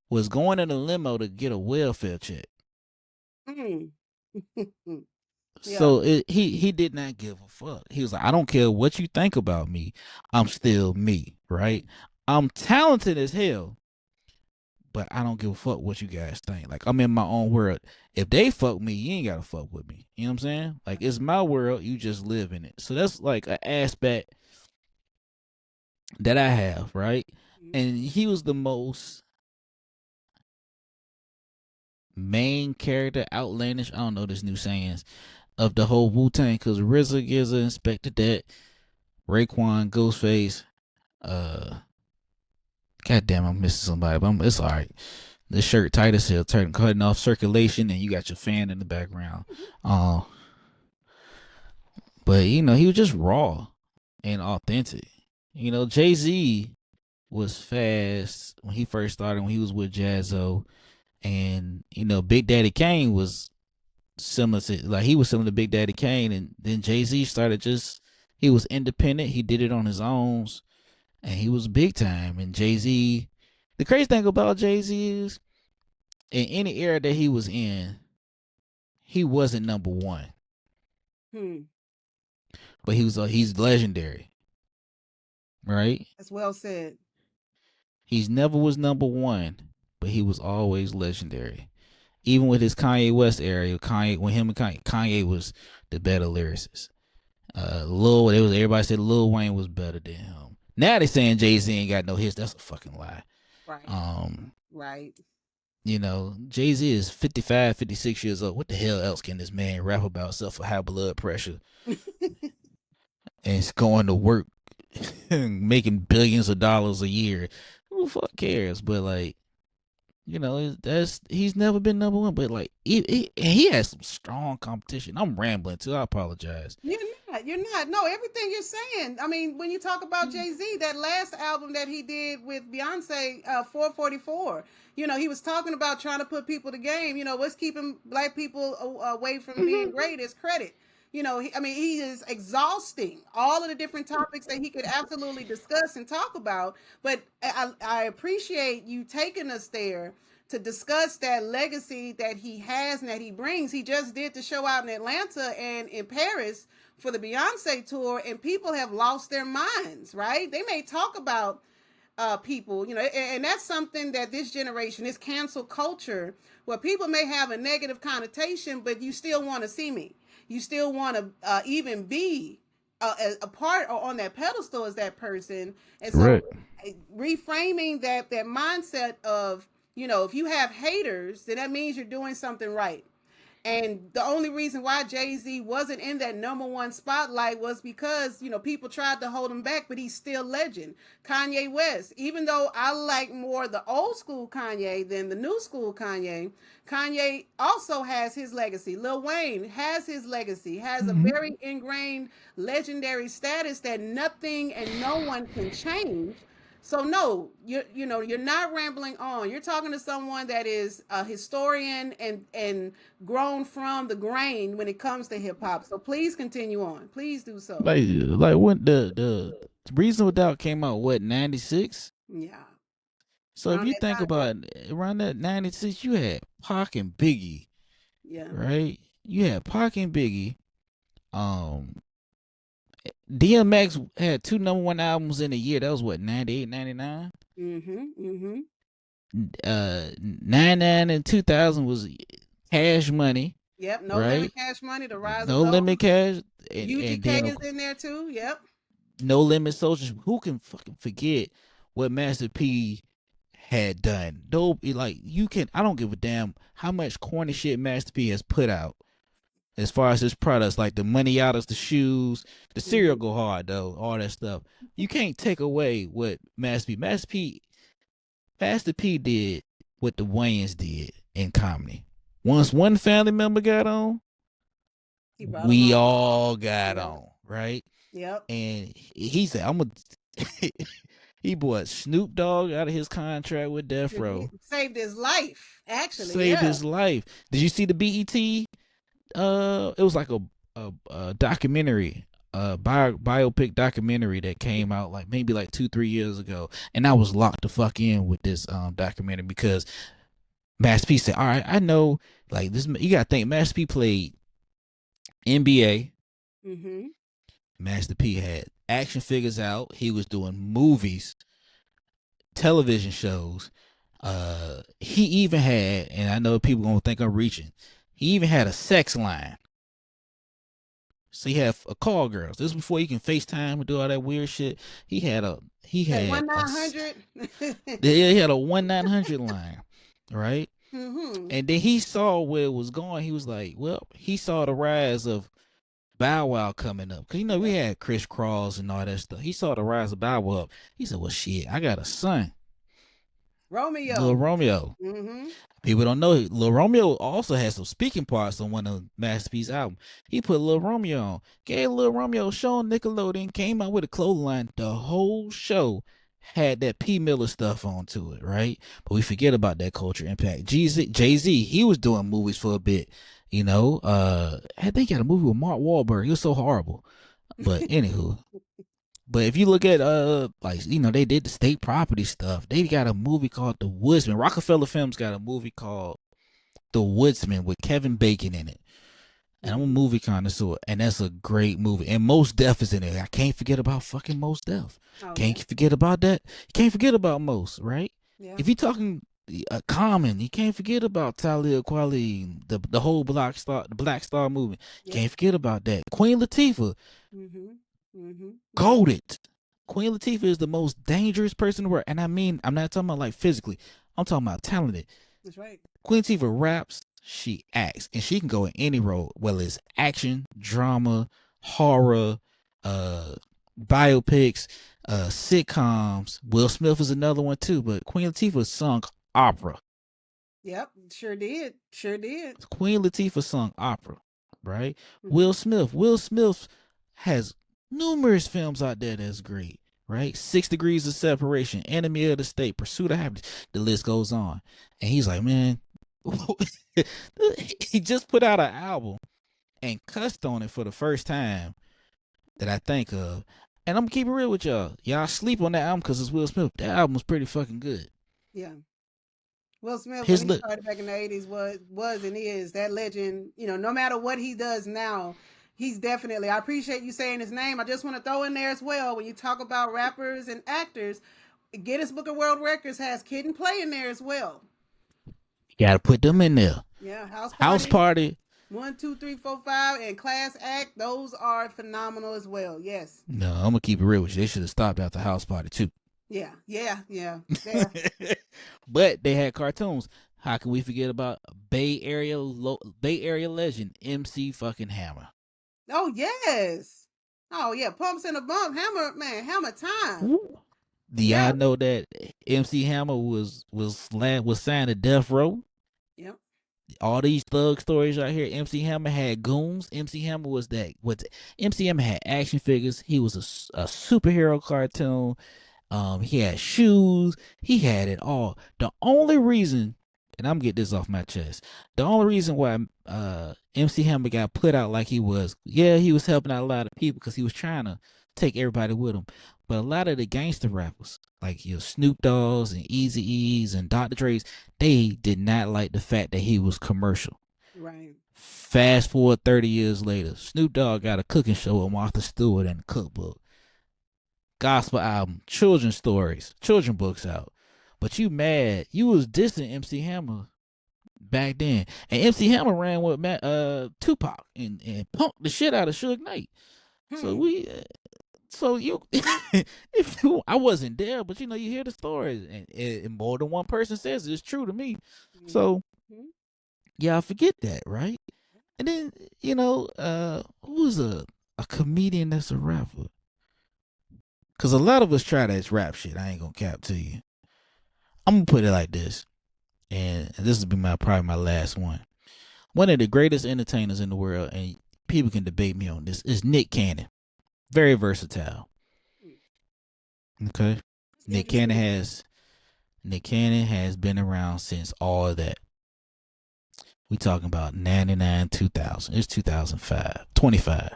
was going in a limo to get a welfare check. Mm. Yeah. So he did not give a fuck. He was like, I don't care what you think about me. I'm still me, right? I'm talented as hell, but I don't give a fuck what you guys think. Like I'm in my own world. If they fuck me, you ain't gotta fuck with me. You know what I'm saying? Like it's my world. You just live in it. So that's like an aspect that I have, right? And he was the most main character, outlandish. I don't know this new sayings of the whole Wu Tang because RZA, GZA, Inspector Dat, Raekwon, Ghostface. Uh, goddamn, I'm missing somebody, but it's all right. This shirt tight as hell, cutting off circulation, and you got your fan in the background. Uh, but he was just raw and authentic. Jay Z was fast when he first started when he was with Jazzo, and Big Daddy Kane was similar to he was similar to Big Daddy Kane, and then Jay Z started he was independent. He did it on his own, and he was big time. And Jay Z, the crazy thing about Jay Z is, in any era that he was in, he wasn't number one, Hmm. but he's legendary, right? That's well said. He's never was number one, but he was always legendary. Even with his Kanye West era, when him and Kanye was the better lyricist. Everybody said Lil Wayne was better than him. Now they saying Jay Z ain't got no hits. That's a fucking lie. Right. Right. Jay Z is 55, 56 years old. What the hell else can this man rap about except for high blood pressure and going to work, making billions of dollars a year? Who the fuck cares? But like, he's never been number one. But like, he has some strong competition. I'm rambling too. I apologize. You're not. You're not. No, everything you're saying. I mean, when you talk about Jay Z, that last album that he did with Beyonce, 444. He was talking about trying to put people to game. What's keeping black people away from being great is credit. I mean, he is exhausting all of the different topics that he could absolutely discuss and talk about. But I appreciate you taking us there to discuss that legacy that he has and that he brings. He just did the show out in Atlanta and in Paris for the Beyonce tour, and people have lost their minds, right? They may talk about people, and that's something that this generation, this cancel culture, where people may have a negative connotation, but you still want to see me. You still want to even be a part or on that pedestal as that person. And so reframing that mindset of, if you have haters, then that means you're doing something right. And the only reason why Jay-Z wasn't in that number one spotlight was because, people tried to hold him back, but he's still legend. Kanye West, even though I like more the old school Kanye than the new school Kanye, Kanye also has his legacy. Lil Wayne has his legacy, has a very ingrained legendary status that nothing and no one can change. So no, you're not rambling on. You're talking to someone that is a historian and grown from the grain when it comes to hip hop. So please continue on. Please do so. Like when the Reasonable Doubt came out, what, 96? Yeah. So if you think about it, around that 96, you had Pac and Biggie. Yeah. Right? You had Pac and Biggie. DMX had 2 number 1 albums in a year. That was what, 98, 99? 99 and 2000 was Cash Money. Yep, No Limit Cash Money, The Rise No of Limit Cash. UGK is in there too. Yep. No Limit Soldiers. Who can fucking forget what Master P had done? Like, you can. I don't give a damn how much corny shit Master P has put out. As far as his products, like the Money Outers, the shoes, the cereal go hard though, all that stuff. You can't take away what Master P did what the Wayans did in comedy. Once one family member got on, we all got on, right? Yep. And he said, "I'm gonna." He bought Snoop Dogg out of his contract with Death Row. Saved his life, actually. Saved his life. Did you see the BET? It was like a documentary, biopic documentary that came out like maybe like 2-3 years ago, and I was locked the fuck in with this documentary because Master P said, "All right, I know, like this. You gotta think, Master P played NBA. Master P had action figures out. He was doing movies, television shows. He even had, and I know people gonna think I'm reaching, he even had a sex line. So he had a call girls. This is before you can FaceTime and do all that weird shit. He had 1-900. Yeah, he had a 1-900 line, right? And then he saw where it was going. He was like, well, he saw the rise of Bow Wow coming up. Cause we had Chris Cross and all that stuff. He saw the rise of Bow Wow. He said, well, shit, I got a son. Lil Romeo. People don't know Lil Romeo also has some speaking parts on one of Master P's albums. He put Lil Romeo on. Gave Lil Romeo a show on Nickelodeon. Came out with a clothing line. The whole show had that P. Miller stuff onto it, right? But we forget about that culture impact. Jay-Z, he was doing movies for a bit. I think he had a movie with Mark Wahlberg. It was so horrible. But anywho. But if you look at they did the state property stuff. They got a movie called The Woodsman. Rockefeller Films got a movie called The Woodsman with Kevin Bacon in it. And I'm a movie connoisseur, and that's a great movie. And Mos Def is in it. I can't forget about fucking Mos Def. Can't forget about that. You can't forget about Mos, right? Yeah. If you're talking Common, you can't forget about Talib Kweli, the whole Black Star movement. You can't forget about that. Queen Latifah. Goated. Queen Latifah is the most dangerous person in the world. And I mean, I'm not talking about like physically. I'm talking about talented. That's right. Queen Latifah raps, she acts, and she can go in any role, whether it's action, drama, horror, biopics, sitcoms. Will Smith is another one too, but Queen Latifah sung opera. Yep, sure did. Queen Latifah sung opera, right? Will Smith has numerous films out there that's great, right? 6 Degrees of Separation, Enemy of the State, Pursuit of Happiness. The list goes on. And he's like, man, he just put out an album and cussed on it for the first time that I think of. And I'm gonna keep it real with y'all. Y'all sleep on that album because it's Will Smith. That album was pretty fucking good. Yeah. Will Smith, when His he look, started back in the 80s, was and is that legend. No matter what he does now, he's definitely. I appreciate you saying his name. I just want to throw in there as well when you talk about rappers and actors. Guinness Book of World Records has Kid and Play in there as well. you gotta put them in there. Yeah, House House Party, Party. 1, 2, 3, 4, 5, and Class Act. Those are phenomenal as well. Yes. No, I'm gonna keep it real with you. They should have stopped after House Party too. Yeah. There. But they had cartoons. How can we forget about Bay Area legend MC fucking Hammer? Oh yes. Oh yeah. Pumps in a bump. Hammer man. Hammer time. Ooh. Do Yeah. y'all know that MC Hammer was signed to Death Row? Yep. All these thug stories right here. MC Hammer had goons. MC Hammer was that. What? MC Hammer had action figures. He was a superhero cartoon. He had shoes. He had it all. The only reason, and I'm getting this off my chest, the only reason why MC Hammer got put out like he was, yeah, he was helping out a lot of people because he was trying to take everybody with him. But a lot of the gangster rappers, like your Snoop Dogg's and Easy E's and Dr. Dre's, they did not like the fact that he was commercial. Right. Fast forward 30 years later, Snoop Dogg got a cooking show with Martha Stewart and a cookbook. Gospel album, children's stories, children books out. But you mad? You was dissing MC Hammer back then, and MC Hammer ran with Tupac and punked the shit out of Suge Knight. So you, if you, I wasn't there, but you hear the stories, and more than one person says it's true to me. So yeah, I forget that, right? And then who's a comedian that's a rapper? Because a lot of us try that rap shit. I ain't gonna cap to you. I'm gonna put it like this, and this will be probably my last one. One of the greatest entertainers in the world, and people can debate me on this, is Nick Cannon. Very versatile. Okay, Nick Cannon has been around since all of that. We talking about 99, 2000. It's 2005, 25.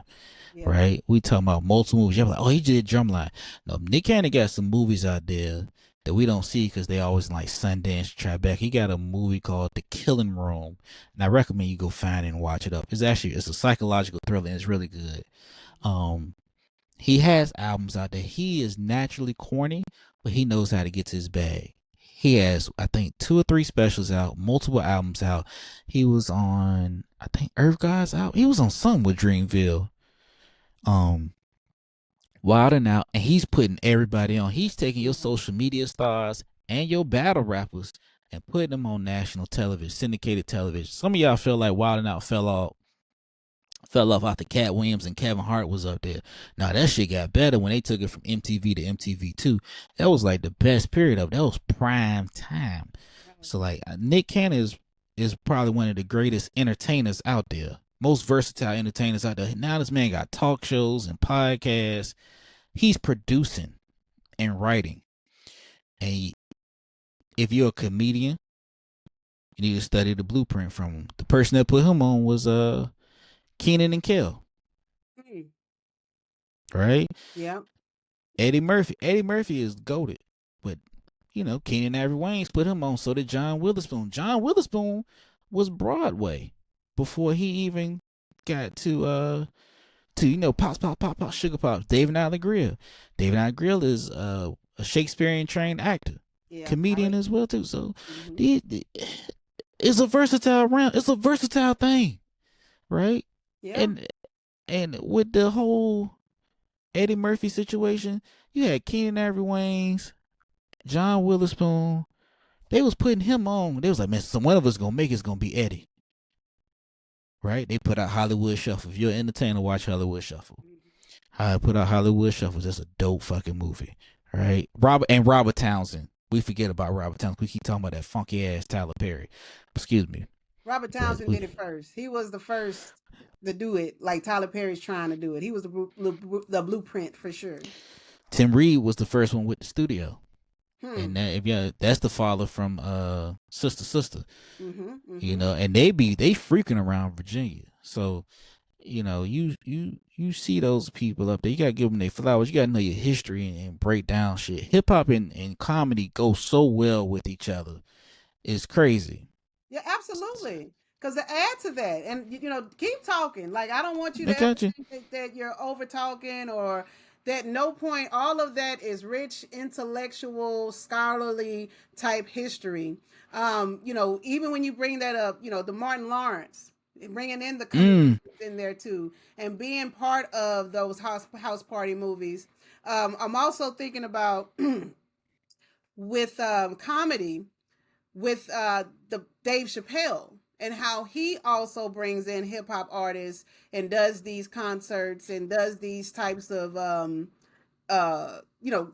Yeah. Right? We talking about multiple movies. You're like, oh, he did Drumline. No, Nick Cannon got some movies out there that we don't see because they always like Sundance, Tribeca. He got a movie called The Killing Room, and I recommend you go find it and watch it up. It's a psychological thriller, and it's really good. He has albums out there. He is naturally corny, but he knows how to get to his bag. He has, I think, 2 or 3 specials out, multiple albums out. He was on, I think, Earth God's out. He was on something with Dreamville. Wild and Out, and he's putting everybody on. He's taking your social media stars and your battle rappers and putting them on national television, syndicated television. Some of y'all feel like Wild and Out fell off after Cat Williams and Kevin Hart was up there. Now that shit got better when they took it from MTV to MTV2. That was like the best period of it. That was prime time. So like Nick Cannon is probably one of the greatest entertainers out there. Most versatile entertainers out there. Now this man got talk shows and podcasts. He's producing and writing. And if you're a comedian, you need to study the blueprint from him. The person that put him on was Keenan and Kel. Right? Yeah. Eddie Murphy is goated. But, Keenan Ivory Wayans put him on. So did John Witherspoon. John Witherspoon was Broadway before he even got to Pops, Pop, Pop, Pop, Sugar Pops. David Allen Greer. David Allen Greer is a Shakespearean trained actor. Yeah, comedian as well, too. So it's a versatile round. It's a versatile thing. Right? Yeah. And with the whole Eddie Murphy situation, you had Keenan Ivory Wayans, John Witherspoon. They was putting him on. They was like, man, so one of us gonna make it's gonna be Eddie. Right? They put out Hollywood Shuffle. If you're an entertainer, watch Hollywood Shuffle. I put out Hollywood Shuffle. That's a dope fucking movie. Right? Robert Townsend. We forget about Robert Townsend. We keep talking about that funky ass Tyler Perry. Excuse me. Robert Townsend did it first. He was the first to do it like Tyler Perry's trying to do it. He was the blueprint for sure. Tim Reed was the first one with the studio. And that's the father from Sister. And they freaking around Virginia. So you see those people up there. You gotta give them their flowers. You gotta know your history and break down shit. Hip hop and comedy go so well with each other. It's crazy. Yeah, absolutely. Because to add to that, and keep talking. Like I don't want you to I ever got you. think that you're over talking or that no point. All of that is rich, intellectual, scholarly type history. Even when you bring that up, the Martin Lawrence, bringing in the comedians Mm. in there too, and being part of those house party movies. I'm also thinking about with comedy with the Dave Chappelle and how he also brings in hip hop artists and does these concerts and does these types of uh you know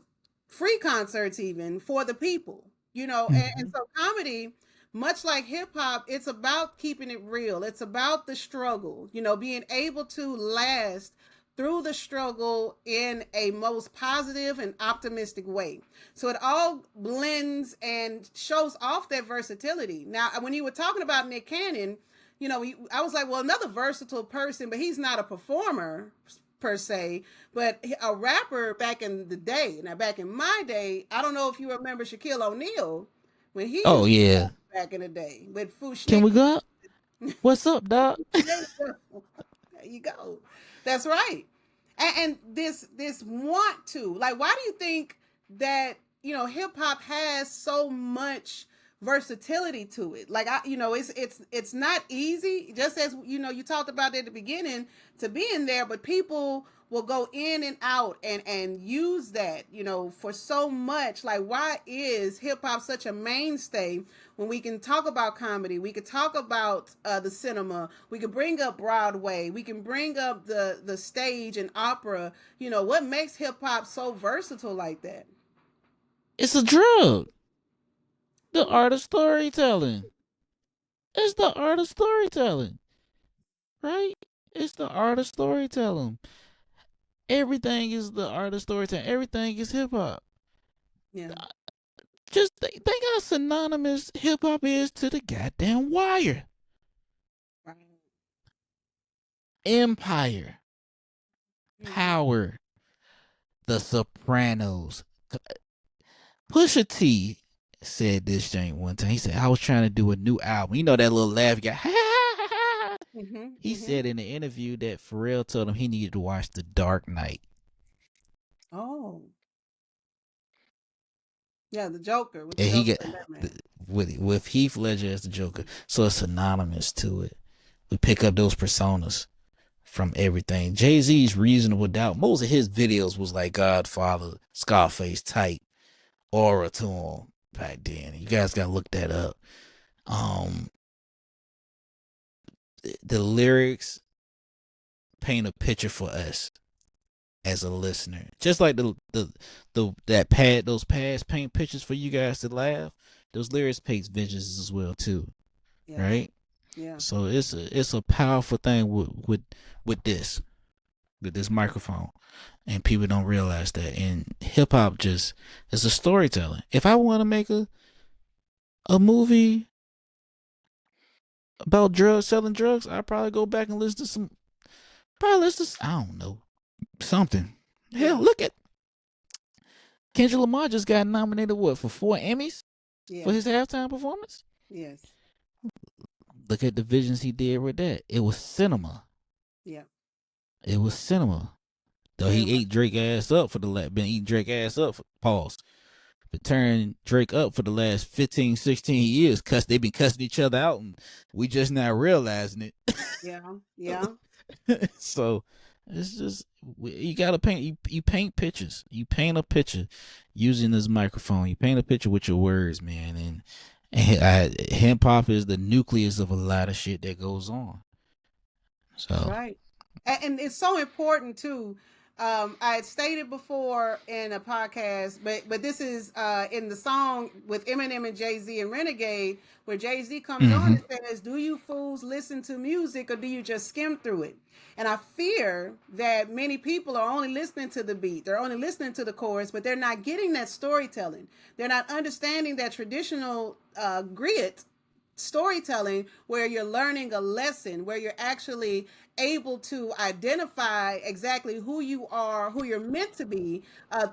free concerts even for the people. And Mhm. so comedy, much like hip hop, it's about keeping it real. It's about the struggle, being able to last through the struggle in a most positive and optimistic way. So it all blends and shows off that versatility. Now, when you were talking about Nick Cannon, I was like, well, another versatile person, but he's not a performer per se, but a rapper back in the day. Now, back in my day, I don't know if you remember Shaquille O'Neal when he Oh used to yeah. rap back in the day with Can we Fushnik. go up? What's up, doc? There you go. There you go. That's right. And this want to, like, why do you think that hip hop has so much versatility to it? Like, it's not easy. Just as you talked about at the beginning to be in there, but people will go in and out and use that for so much. Like, why is hip hop such a mainstay when we can talk about comedy, we could talk about the cinema, we could bring up Broadway, we can bring up the stage and opera. What makes hip hop so versatile like that? It's a drug. The Hmm. art of storytelling. It's the art of storytelling, right? It's the art of storytelling. Everything is the art of storytelling. Everything is hip hop. Yeah. Just think how synonymous hip hop is to the goddamn Wire, Right. Empire, Hmm. Power, The Sopranos. Pusha T said this thing one time. He said, I was trying to do a new album. You know that little laugh you got? Hmm. He Hmm. said in the interview that Pharrell told him he needed to watch The Dark Knight. Oh, yeah, the Joker with the And he Joker got and Batman. with Heath Ledger as the Joker. So it's synonymous to it. We pick up those personas from everything. Jay-Z's Reasonable Doubt, most of his videos was like Godfather, Scarface type aura to him back then. You guys gotta look that up. Um the lyrics paint a picture for us as a listener. Just like those past paint pictures for you guys to laugh. Those lyrics paint visions as well too, Yes. right? Yeah. So it's a powerful thing with this with this microphone, and people don't realize that. And hip hop just is a storytelling. If I want to make a movie about drugs, selling drugs, I probably go back and listen to some. Probably listen to, I don't know, something. Hell, Yeah. look at Kendrick Lamar just got nominated what for 4 Emmys for Yeah. his halftime performance. Yes. Look at the visions he did with that. It was cinema. Yeah. It was cinema. Though Very he much. ate Drake ass up for the been eating Drake ass up for pause. But turning Drake up for the last 15, 16 years, they've been cussing each other out and we just not realizing it. Yeah. Yeah. So it's just you gotta paint you paint pictures. You paint a picture using this microphone. You paint a picture with your words, man. And hip hop is the nucleus of a lot of shit that goes on. That's So right. And it's so important too. I had stated before in a podcast, but this is in the song with Eminem and Jay Z and Renegade, where Jay Z comes on mm-hmm. and says, "Do you fools listen to music or do you just skim through it?" And I fear that many people are only listening to the beat, they're only listening to the chorus, but they're not getting that storytelling. They're not understanding that traditional grit storytelling where you're learning a lesson, where you're actually able to identify exactly who you are, who you're meant to be,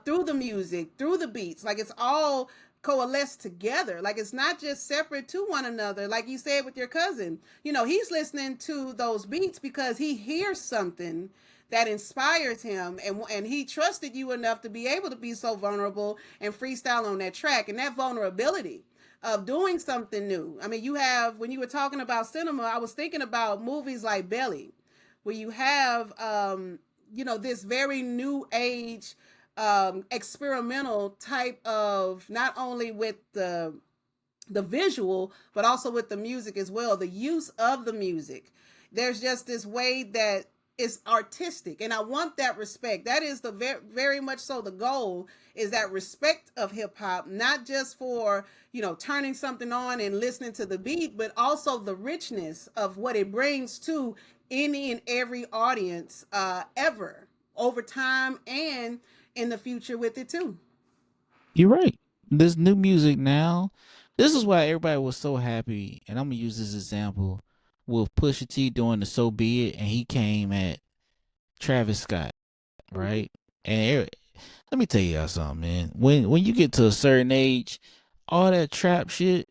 through the music, through the beats. Like it's all coalesced together. Like it's not just separate to one another. Like you said with your cousin, he's listening to those beats because he hears something that inspires him, and he trusted you enough to be able to be so vulnerable and freestyle on that track. And that vulnerability of doing something new. I mean, you have, when you were talking about cinema, I was thinking about movies like Belly, where you have this very new age experimental type of, not only with the visual, but also with the music as well. The use of the music. There's just this way that is artistic, and I want that respect. That is the very much so the goal, is that respect of hip hop, not just for turning something on and listening to the beat, but also the richness of what it brings to any and every audience, ever, over time and in the future with it too. You're right. This new music now. This is why everybody was so happy, and I'm gonna use this example with Pusha T doing the "So Be It," and he came at Travis Scott, Mhm. right? And let me tell y'all something, man. When you get to a certain age, all that trap shit,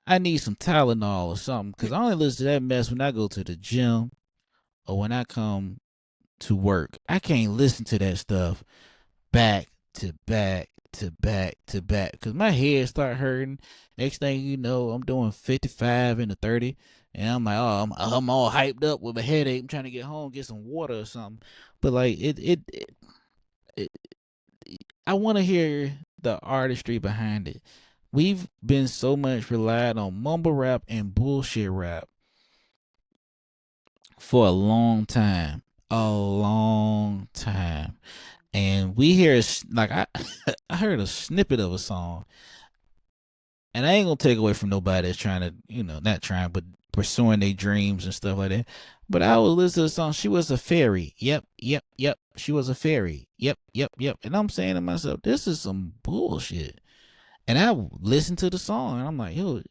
I need some Tylenol or something, because I only listen to that mess when I go to the gym or when I come to work. I can't listen to that stuff back to back to back to back because my head start hurting. Next thing you know, I'm doing 55 in the 30, and I'm like, oh, I'm all hyped up with a headache. I'm trying to get home, get some water or something. But like it I want to hear the artistry behind it. We've been so much relied on mumble rap and bullshit rap for a long time. A long time. And we hear like I heard a snippet of a song, and I ain't gonna take away from nobody that's trying to, not trying, but pursuing their dreams and stuff like that. But I would listen to the song. She was a fairy. Yep, yep, yep. She was a fairy. Yep, yep, yep. And I'm saying to myself, this is some bullshit. And I listened to the song, and I'm like, yo,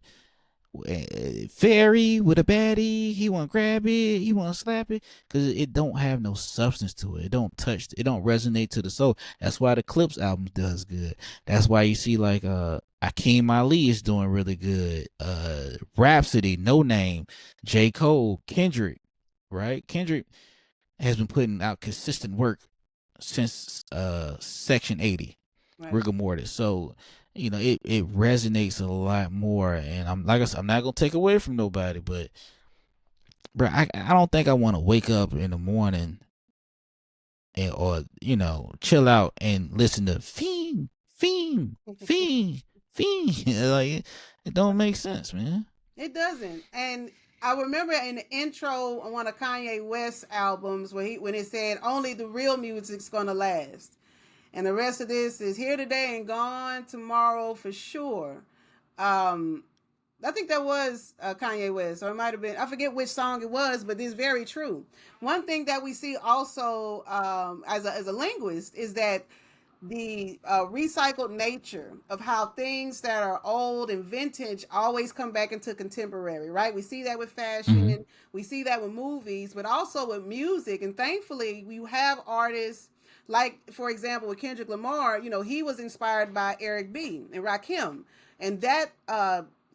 fairy with a baddie, he want to grab it, he want to slap it, because it don't have no substance to it. It don't touch, it don't resonate to the soul. That's why the Clips album does good. That's why you see like Akeem Ali is doing really good. Rhapsody, No Name, J. Cole, Kendrick, right? Kendrick has been putting out consistent work since Section 80, Right. rigor mortis. So, it resonates a lot more. And I'm like I said, I'm not gonna take away from nobody, but bro, I don't think I want to wake up in the morning or chill out and listen to fiend, fiend, fiend, fiend. Like it don't make sense, man. It doesn't. And I remember in the intro on one of Kanye West's albums when it said only the real music's gonna last. And the rest of this is here today and gone tomorrow for sure. Um, I think that was Kanye West, or it might have been, I forget which song it was, but it's very true. One thing that we see also, as a linguist, is that the recycled nature of how things that are old and vintage always come back into contemporary, right? We see that with Mm-hmm. fashion, we see that with movies, but also with music. And thankfully, we have artists like, for example, with Kendrick Lamar, he was inspired by Eric B. and Rakim, and that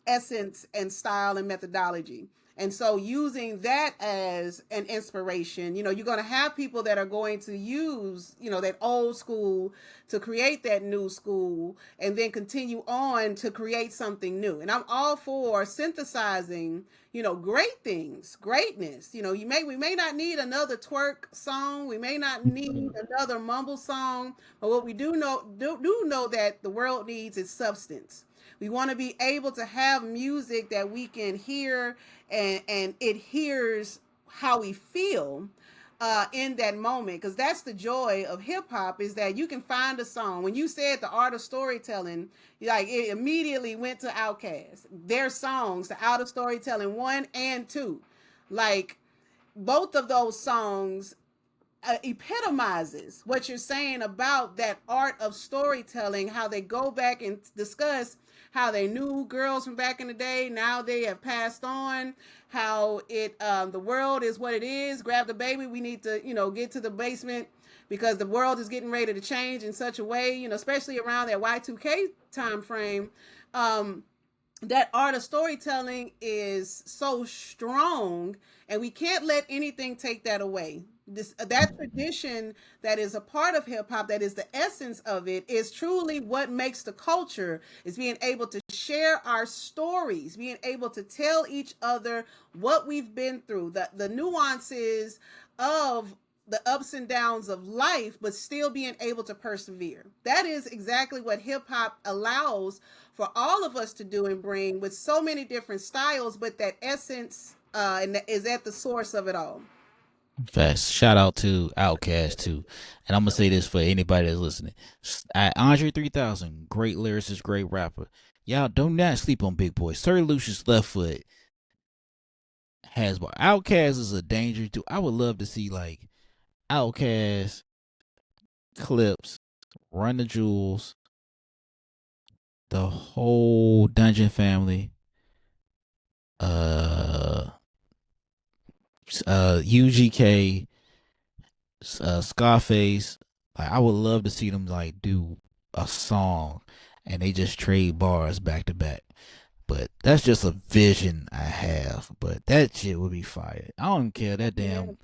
essence and style and methodology. And so using that as an inspiration, you're going to have people that are going to use, that old school to create that new school and then continue on to create something new. And I'm all for synthesizing, great things, greatness. We may not need another twerk song. We may not need another mumble song, but what we do know that the world needs is substance. We want to be able to have music that we can hear, and it hears how we feel in that moment, because that's the joy of hip hop, is that you can find a song. When you said the art of storytelling, like it immediately went to Outkast. Their songs, the art of storytelling 1 and 2, like both of those songs epitomizes what you're saying about that art of storytelling, how they go back and discuss how they knew girls from back in the day, now they have passed on, how it the world is what it is, grab the baby, we need to, get to the basement because the world is getting ready to change in such a way, especially around that Y2K time frame. That art of storytelling is so strong, and we can't let anything take that away. That tradition that is a part of hip hop, that is the essence of it, is truly what makes the culture, is being able to share our stories, being able to tell each other what we've been through, the nuances of the ups and downs of life, but still being able to persevere. That is exactly what hip hop allows for all of us to do and bring, with so many different styles, but that essence is at the source of it all. Fast. Shout out to Outkast too, and I'm gonna say this for anybody that's listening. Andre 3000, great lyricist, great rapper. Y'all do not sleep on Big Boy. Sir Lucius Left Foot has more. Outkast is a danger too. I would love to see like Outkast, Clips, Run the Jewels, the whole Dungeon family, uh, UGK, Scarface. Like I would love to see them like do a song, and they just trade bars back to back. But that's just a vision I have. But that shit would be fire. I don't care that damn.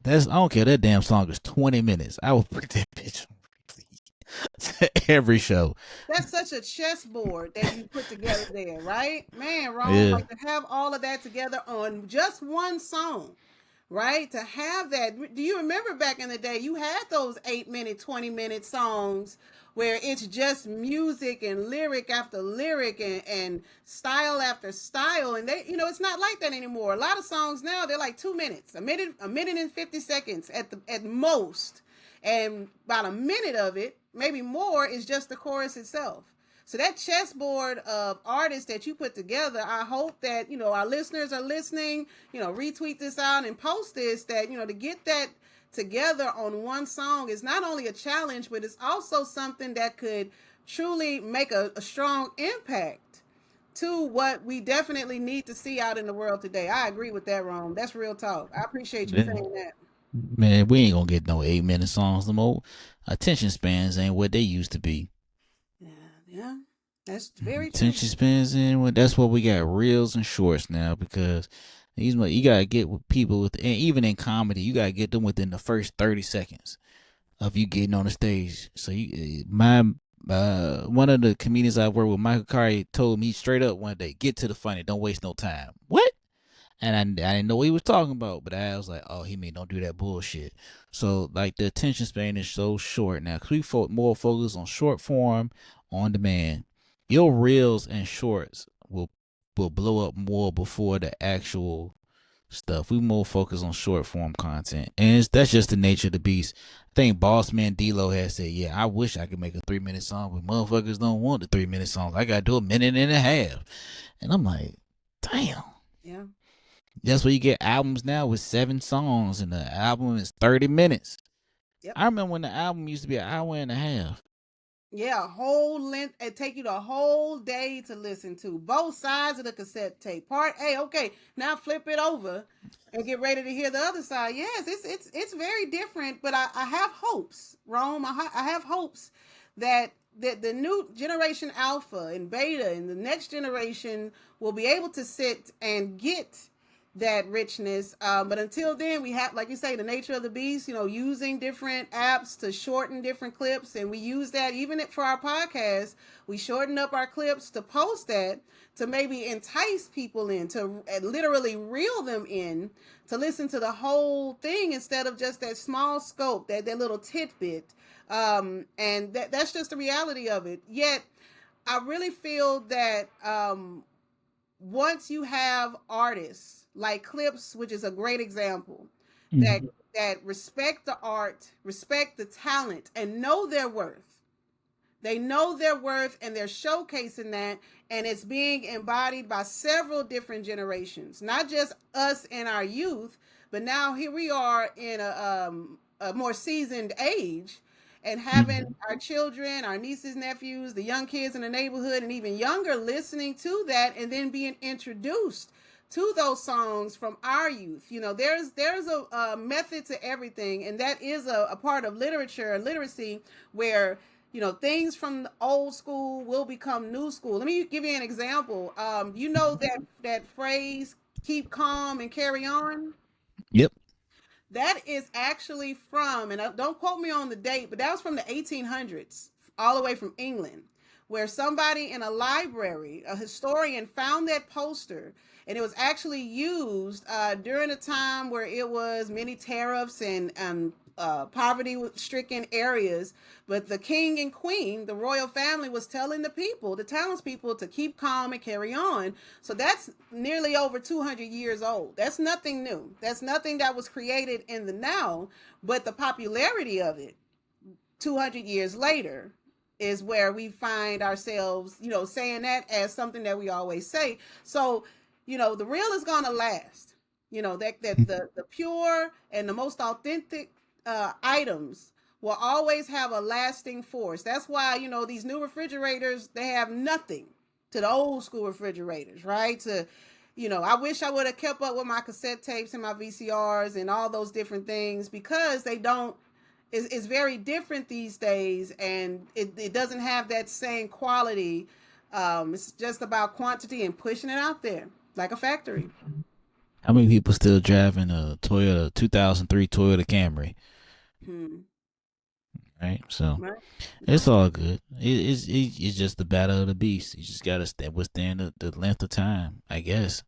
That's I don't care that damn song is 20 minutes. I would put that bitch on every show. That's such a chessboard that you put together there, right? Man, Rome, Yeah. like to have all of that together on just one song, right? To have that. Do you remember back in the day, you had those 8-minute, 20-minute songs where it's just music and lyric after lyric and style after style. And they, it's not like that anymore. A lot of songs now, they're like 2 minutes, a minute and 50 seconds at most. And about a minute of it, maybe more, is just the chorus itself. So that chessboard of artists that you put together, I hope that, our listeners are listening, retweet this out and post this, that, to get that together on one song is not only a challenge, but it's also something that could truly make a strong impact to what we definitely need to see out in the world today. I agree with that, Rome. That's real talk. I appreciate you Yeah. saying that. Man, we ain't gonna get no 8 minute songs no more. Attention spans ain't what they used to be. Yeah, yeah, that's very true. Attention spans ain't what. That's what we got, reels and shorts now, because you gotta get with people with, and even in comedy, you gotta get them within the first 30 seconds of you getting on the stage. So one of the comedians I work with, Michael Curry, told me straight up one day, "Get to the funny, don't waste no time." What? And I didn't know what he was talking about, but I was like, oh, he mean don't do that bullshit. So like the attention span is so short now, because we more focus on short form, on demand. Your reels and shorts will blow up more before the actual stuff. We more focus on short form content, and that's just the nature of the beast. I think Boss Man D-Lo has said, yeah, I wish I could make a 3 minute song, but motherfuckers don't want the 3 minute songs. I gotta do a minute and a half, and I'm like, damn. Yeah. That's where you get albums now with 7 songs, and the album is 30 minutes. Yep. I remember when the album used to be an hour and a half. Yeah, a whole length. It take you the whole day to listen to both sides of the cassette tape. Part A, okay. Now flip it over and get ready to hear the other side. Yes, it's very different, but I have hopes, Rome. I have hopes that the new generation Alpha and Beta and the next generation will be able to sit and get that richness. But until then, we have, like you say, the nature of the beast, using different apps to shorten different clips. And we use that even for our podcast. We shorten up our clips to post that, to maybe entice people in, to literally reel them in to listen to the whole thing instead of just that small scope, that little tidbit. And that's just the reality of it. Yet, I really feel that once you have artists like Clips, which is a great example, that Mhm. that respect the art, respect the talent, and know their worth, They know their worth and they're showcasing that, and it's being embodied by several different generations, not just us in our youth, but now here we are in a more seasoned age, and having our children, our nieces, nephews, the young kids in the neighborhood, and even younger listening to that, and then being introduced to those songs from our youth. You know, there's a method to everything, and that is a part of literature and literacy where, you know, things from the old school will become new school. Let me give you an example. You know that phrase, keep calm and carry on? Yep. That is actually from, and don't quote me on the date, but that was from the 1800s, all the way from England, where somebody in a library, a historian, found that poster, and it was actually used during a time where it was many tariffs and poverty-stricken areas. But the king and queen, the royal family, was telling the people, the townspeople, to keep calm and carry on. So that's nearly over 200 years old. That's nothing new. That's nothing that was created in the now, but the popularity of it 200 years later is where we find ourselves, you know, saying that as something that we always say. So, you know, the real is going to last. You know, that the pure and the most authentic items will always have a lasting force. That's why, you know, these new refrigerators, they have nothing to the old school refrigerators, right? To, you know, I wish I would have kept up with my cassette tapes and my VCRs and all those different things, because they don't, it's very different these days, and it doesn't have that same quality. It's just about quantity and pushing it out there like a factory. How many people still driving a Toyota 2003 Toyota Camry? Right, so Right. it's all good. It's just the battle of the beast. You just gotta withstand the length of time, I guess.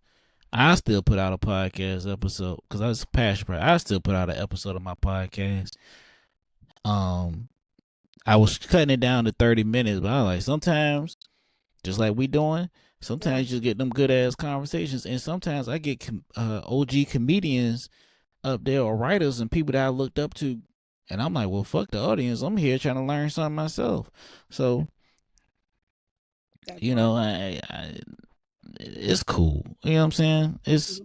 I still put out a podcast episode because I was passionate. I still put out an episode of my podcast. Um, I was cutting it down to 30 minutes, but I was like, sometimes, just like we doing, sometimes you just get them good ass conversations, and sometimes I get OG comedians up there or writers and people that I looked up to, and I'm like, well, fuck the audience. I'm here trying to learn something myself. So, That you part. know, it's cool. You know what I'm saying? It's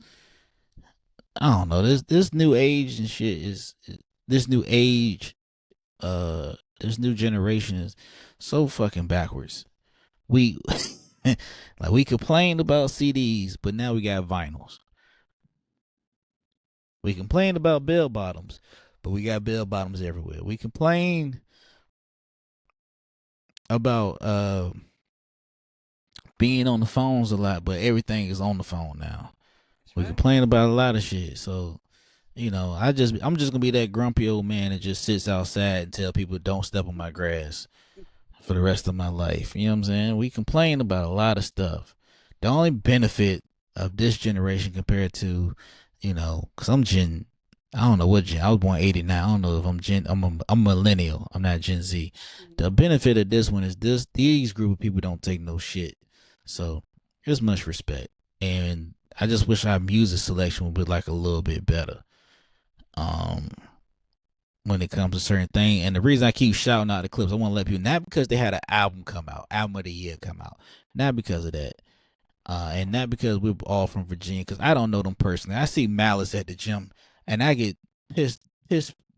I don't know. This new age and shit is this new age. This new generation is so fucking backwards. We like we complained about CDs, but now we got vinyls. We complained about bell bottoms, but we got bell bottoms everywhere. We complained about being on the phones a lot, but everything is on the phone now. We Right. complain about a lot of shit. So, you know, I'm just gonna be that grumpy old man that just sits outside and tell people don't step on my grass for the rest of my life. You know what I'm saying? We complain about a lot of stuff. The only benefit of this generation compared to, you know, because I don't know what gen. I was born '89. I don't know if I'm Gen. I'm a millennial. I'm not Gen Z. The benefit of this one is these group of people don't take no shit. So there's much respect, and I just wish our music selection would be like a little bit better. Um, when it comes to certain things. And the reason I keep shouting out the clips, I want to let people, not because they had an album come out, album of the year come out, not because of that, and not because we're all from Virginia, because I don't know them personally. I see Malice at the gym, and I get pissed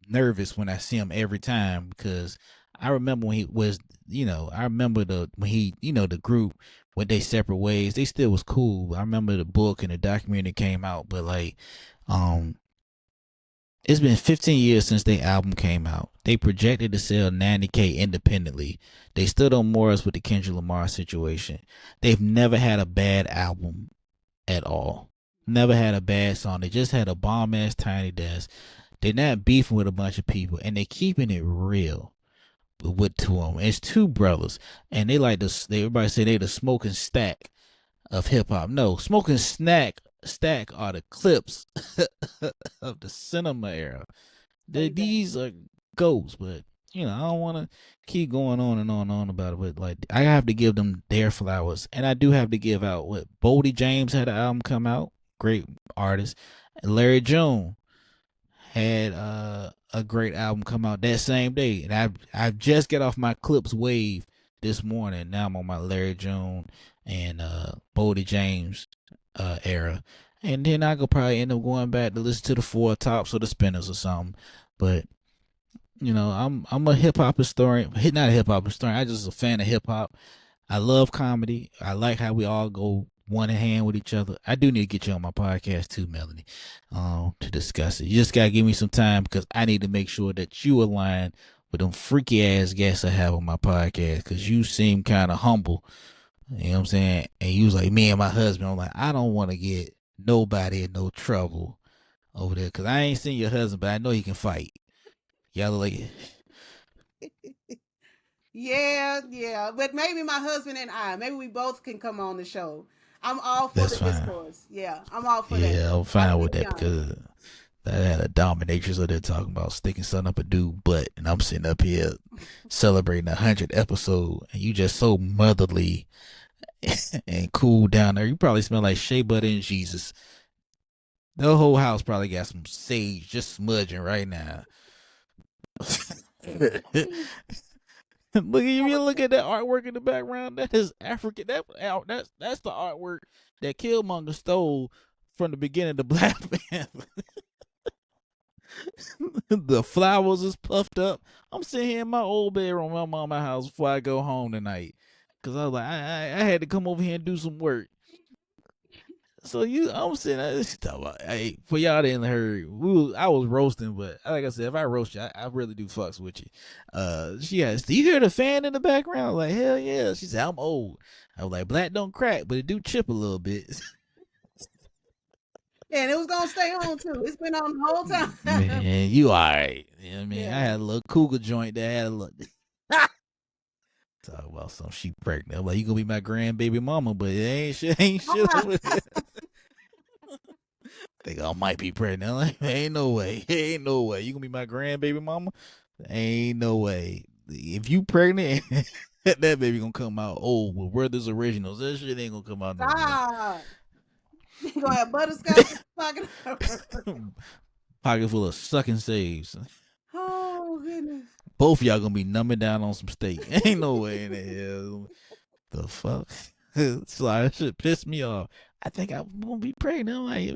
nervous when I see him every time, because I remember when he was, you know, I remember when he, you know, the group went their separate ways. They still was cool. I remember the book and the documentary that came out, but like, it's been 15 years since their album came out. They projected to sell 90K independently. They stood on Morris with the Kendrick Lamar situation. They've never had a bad album at all. Never had a bad song. They just had a bomb ass Tiny Desk. They're not beefing with a bunch of people, and they're keeping it real with two of them. It's two brothers, and they like this. Everybody say they the smoking stack of hip hop. No, smoking stack are the clips of the cinema era. These are ghosts, but you know, I don't want to keep going on and on and on about it. But like, I have to give them their flowers, and I do have to give out what Boldy James had an album come out, great artist. Larry June had a great album come out that same day, and I just got off my Clips wave this morning. Now I'm on my Larry June and Bodie James era. And then I could probably end up going back to listen to the Four Tops or the Spinners or something. But I'm a hip hop historian. Not a hip hop historian. I just a fan of hip hop. I love comedy. I like how we all go one in hand with each other. I do need to get you on my podcast too, Melanie, to discuss it. You just gotta give me some time because I need to make sure that you align with them freaky ass guests I have on my podcast because you seem kind of humble. You know what I'm saying? And you was like me and my husband. I'm like, I don't want to get nobody in no trouble over there because I ain't seen your husband, but I know he can fight. Y'all look like Yeah, yeah. But maybe my husband and I, maybe we both can come on the show. I'm all for that's the fine. discourse. Yeah, I'm all for that. Yeah, I'm Gotta fine be with that honest. because that had a dominatrix of there talking about sticking something up a dude butt, and I'm sitting up here celebrating 100th episode, and you just so motherly and cool down there. You probably smell like shea butter and Jesus. The whole house probably got some sage just smudging right now. Look, if you look at that artwork in the background, that is African. That's the artwork that Killmonger stole from the beginning of the Black Panther. The flowers is puffed up. I'm sitting here in my old bedroom in my mama's house before I go home tonight, cause I was like, I had to come over here and do some work. So I'm sitting there talking about, hey, for y'all that didn't heard, I was roasting, but like I said, if I roast you, I really do fucks with you. She asked, do you hear the fan in the background? I'm like, hell yeah. She said, I'm old. I was like, black don't crack, but it do chip a little bit. And it was gonna stay on too. It's been on the whole time. Man, you alright. You know what I mean? I Yeah. had a little cougar joint that had a little talk about some she pregnant. I'm like, you gonna be my grandbaby mama, but it ain't shit over there. Think I might be pregnant. I'm like, ain't no way. Ain't no way. You gonna be my grandbaby mama? Ain't no way. If you pregnant, that baby gonna come out old with Werther's Originals. That shit ain't gonna come out no good. Stop. You gonna have butterscotch in your pocket. Pocket full of sucking saves. Oh goodness. Both y'all gonna be numbing down on some steak. Ain't no way in the hell. The fuck? Sorry, that shit pissed me off. I think I'm gonna be pregnant. I'm like,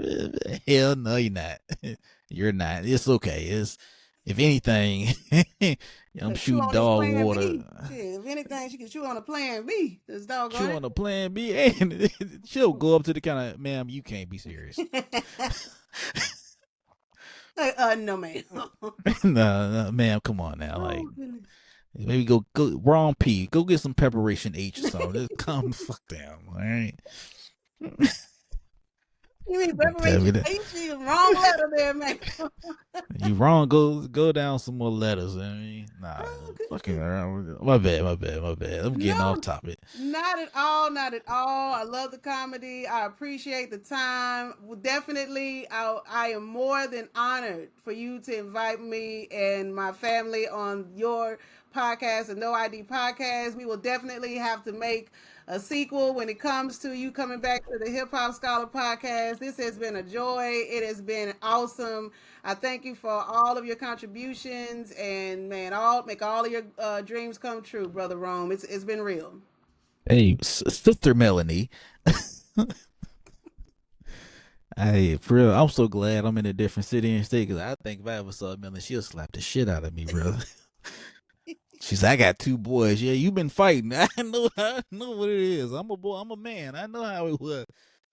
hell no, you're not. You're not. It's okay. It's if anything, I'm Chew shooting on this dog plan B. water. Shit, if anything, she can chew on a plan B. This Chew doggone on a plan B, and she'll go up to the kind of, ma'am, you can't be serious. it. No, ma'am. No, ma'am, come on now. Like, Oh goodness. maybe go wrong P. Go get some preparation H or something. Just calm the fuck down. All right. You mean Tell me preparation that. H? Wrong letter there, man. You wrong. Go down some more letters. I mean, nah, Oh fucking goodness. around. My bad. I'm getting off No, topic. not at all. Not at all. I love the comedy. I appreciate the time. Well, definitely, I am more than honored for you to invite me and my family on your podcast, the No ID podcast. We will definitely have to make a sequel when it comes to you coming back to the Hip Hop Scholar podcast. This has been a joy. It has been awesome. I thank you for all of your contributions and man, make all of your dreams come true, brother Rome. It's been real. Hey, Sister Melanie. Hey, for real, I'm so glad I'm in a different city and state because I think if I ever saw Melanie, she'll slap the shit out of me, bro. She's like, I got two boys. Yeah, you been fighting. I know what it is. I'm a boy. I'm a man. I know how it was.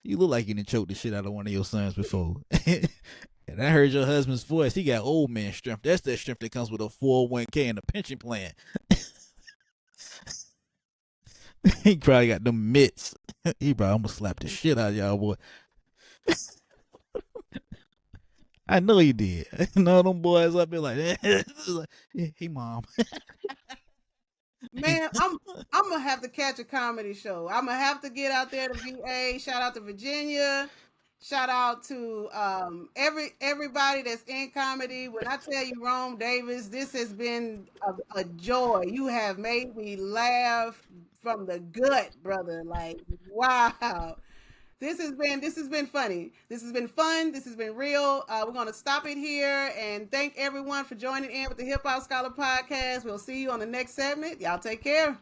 You look like you done choked the shit out of one of your sons before. And I heard your husband's voice. He got old man strength. That's that strength that comes with a 401k and a pension plan. He probably got them mitts. He probably almost slapped the shit out of y'all, boy. I know he did. No, them boys up there like, hey, mom. Man, I'm gonna have to catch a comedy show. I'm gonna have to get out there to VA. Shout out to Virginia. Shout out to everybody that's in comedy. When I tell you, Rome Davis, this has been a joy. You have made me laugh from the gut, brother. Like, wow. This has been funny. This has been fun. This has been real. We're gonna stop it here and thank everyone for joining in with the Hip Hop Scholar podcast. We'll see you on the next segment. Y'all take care.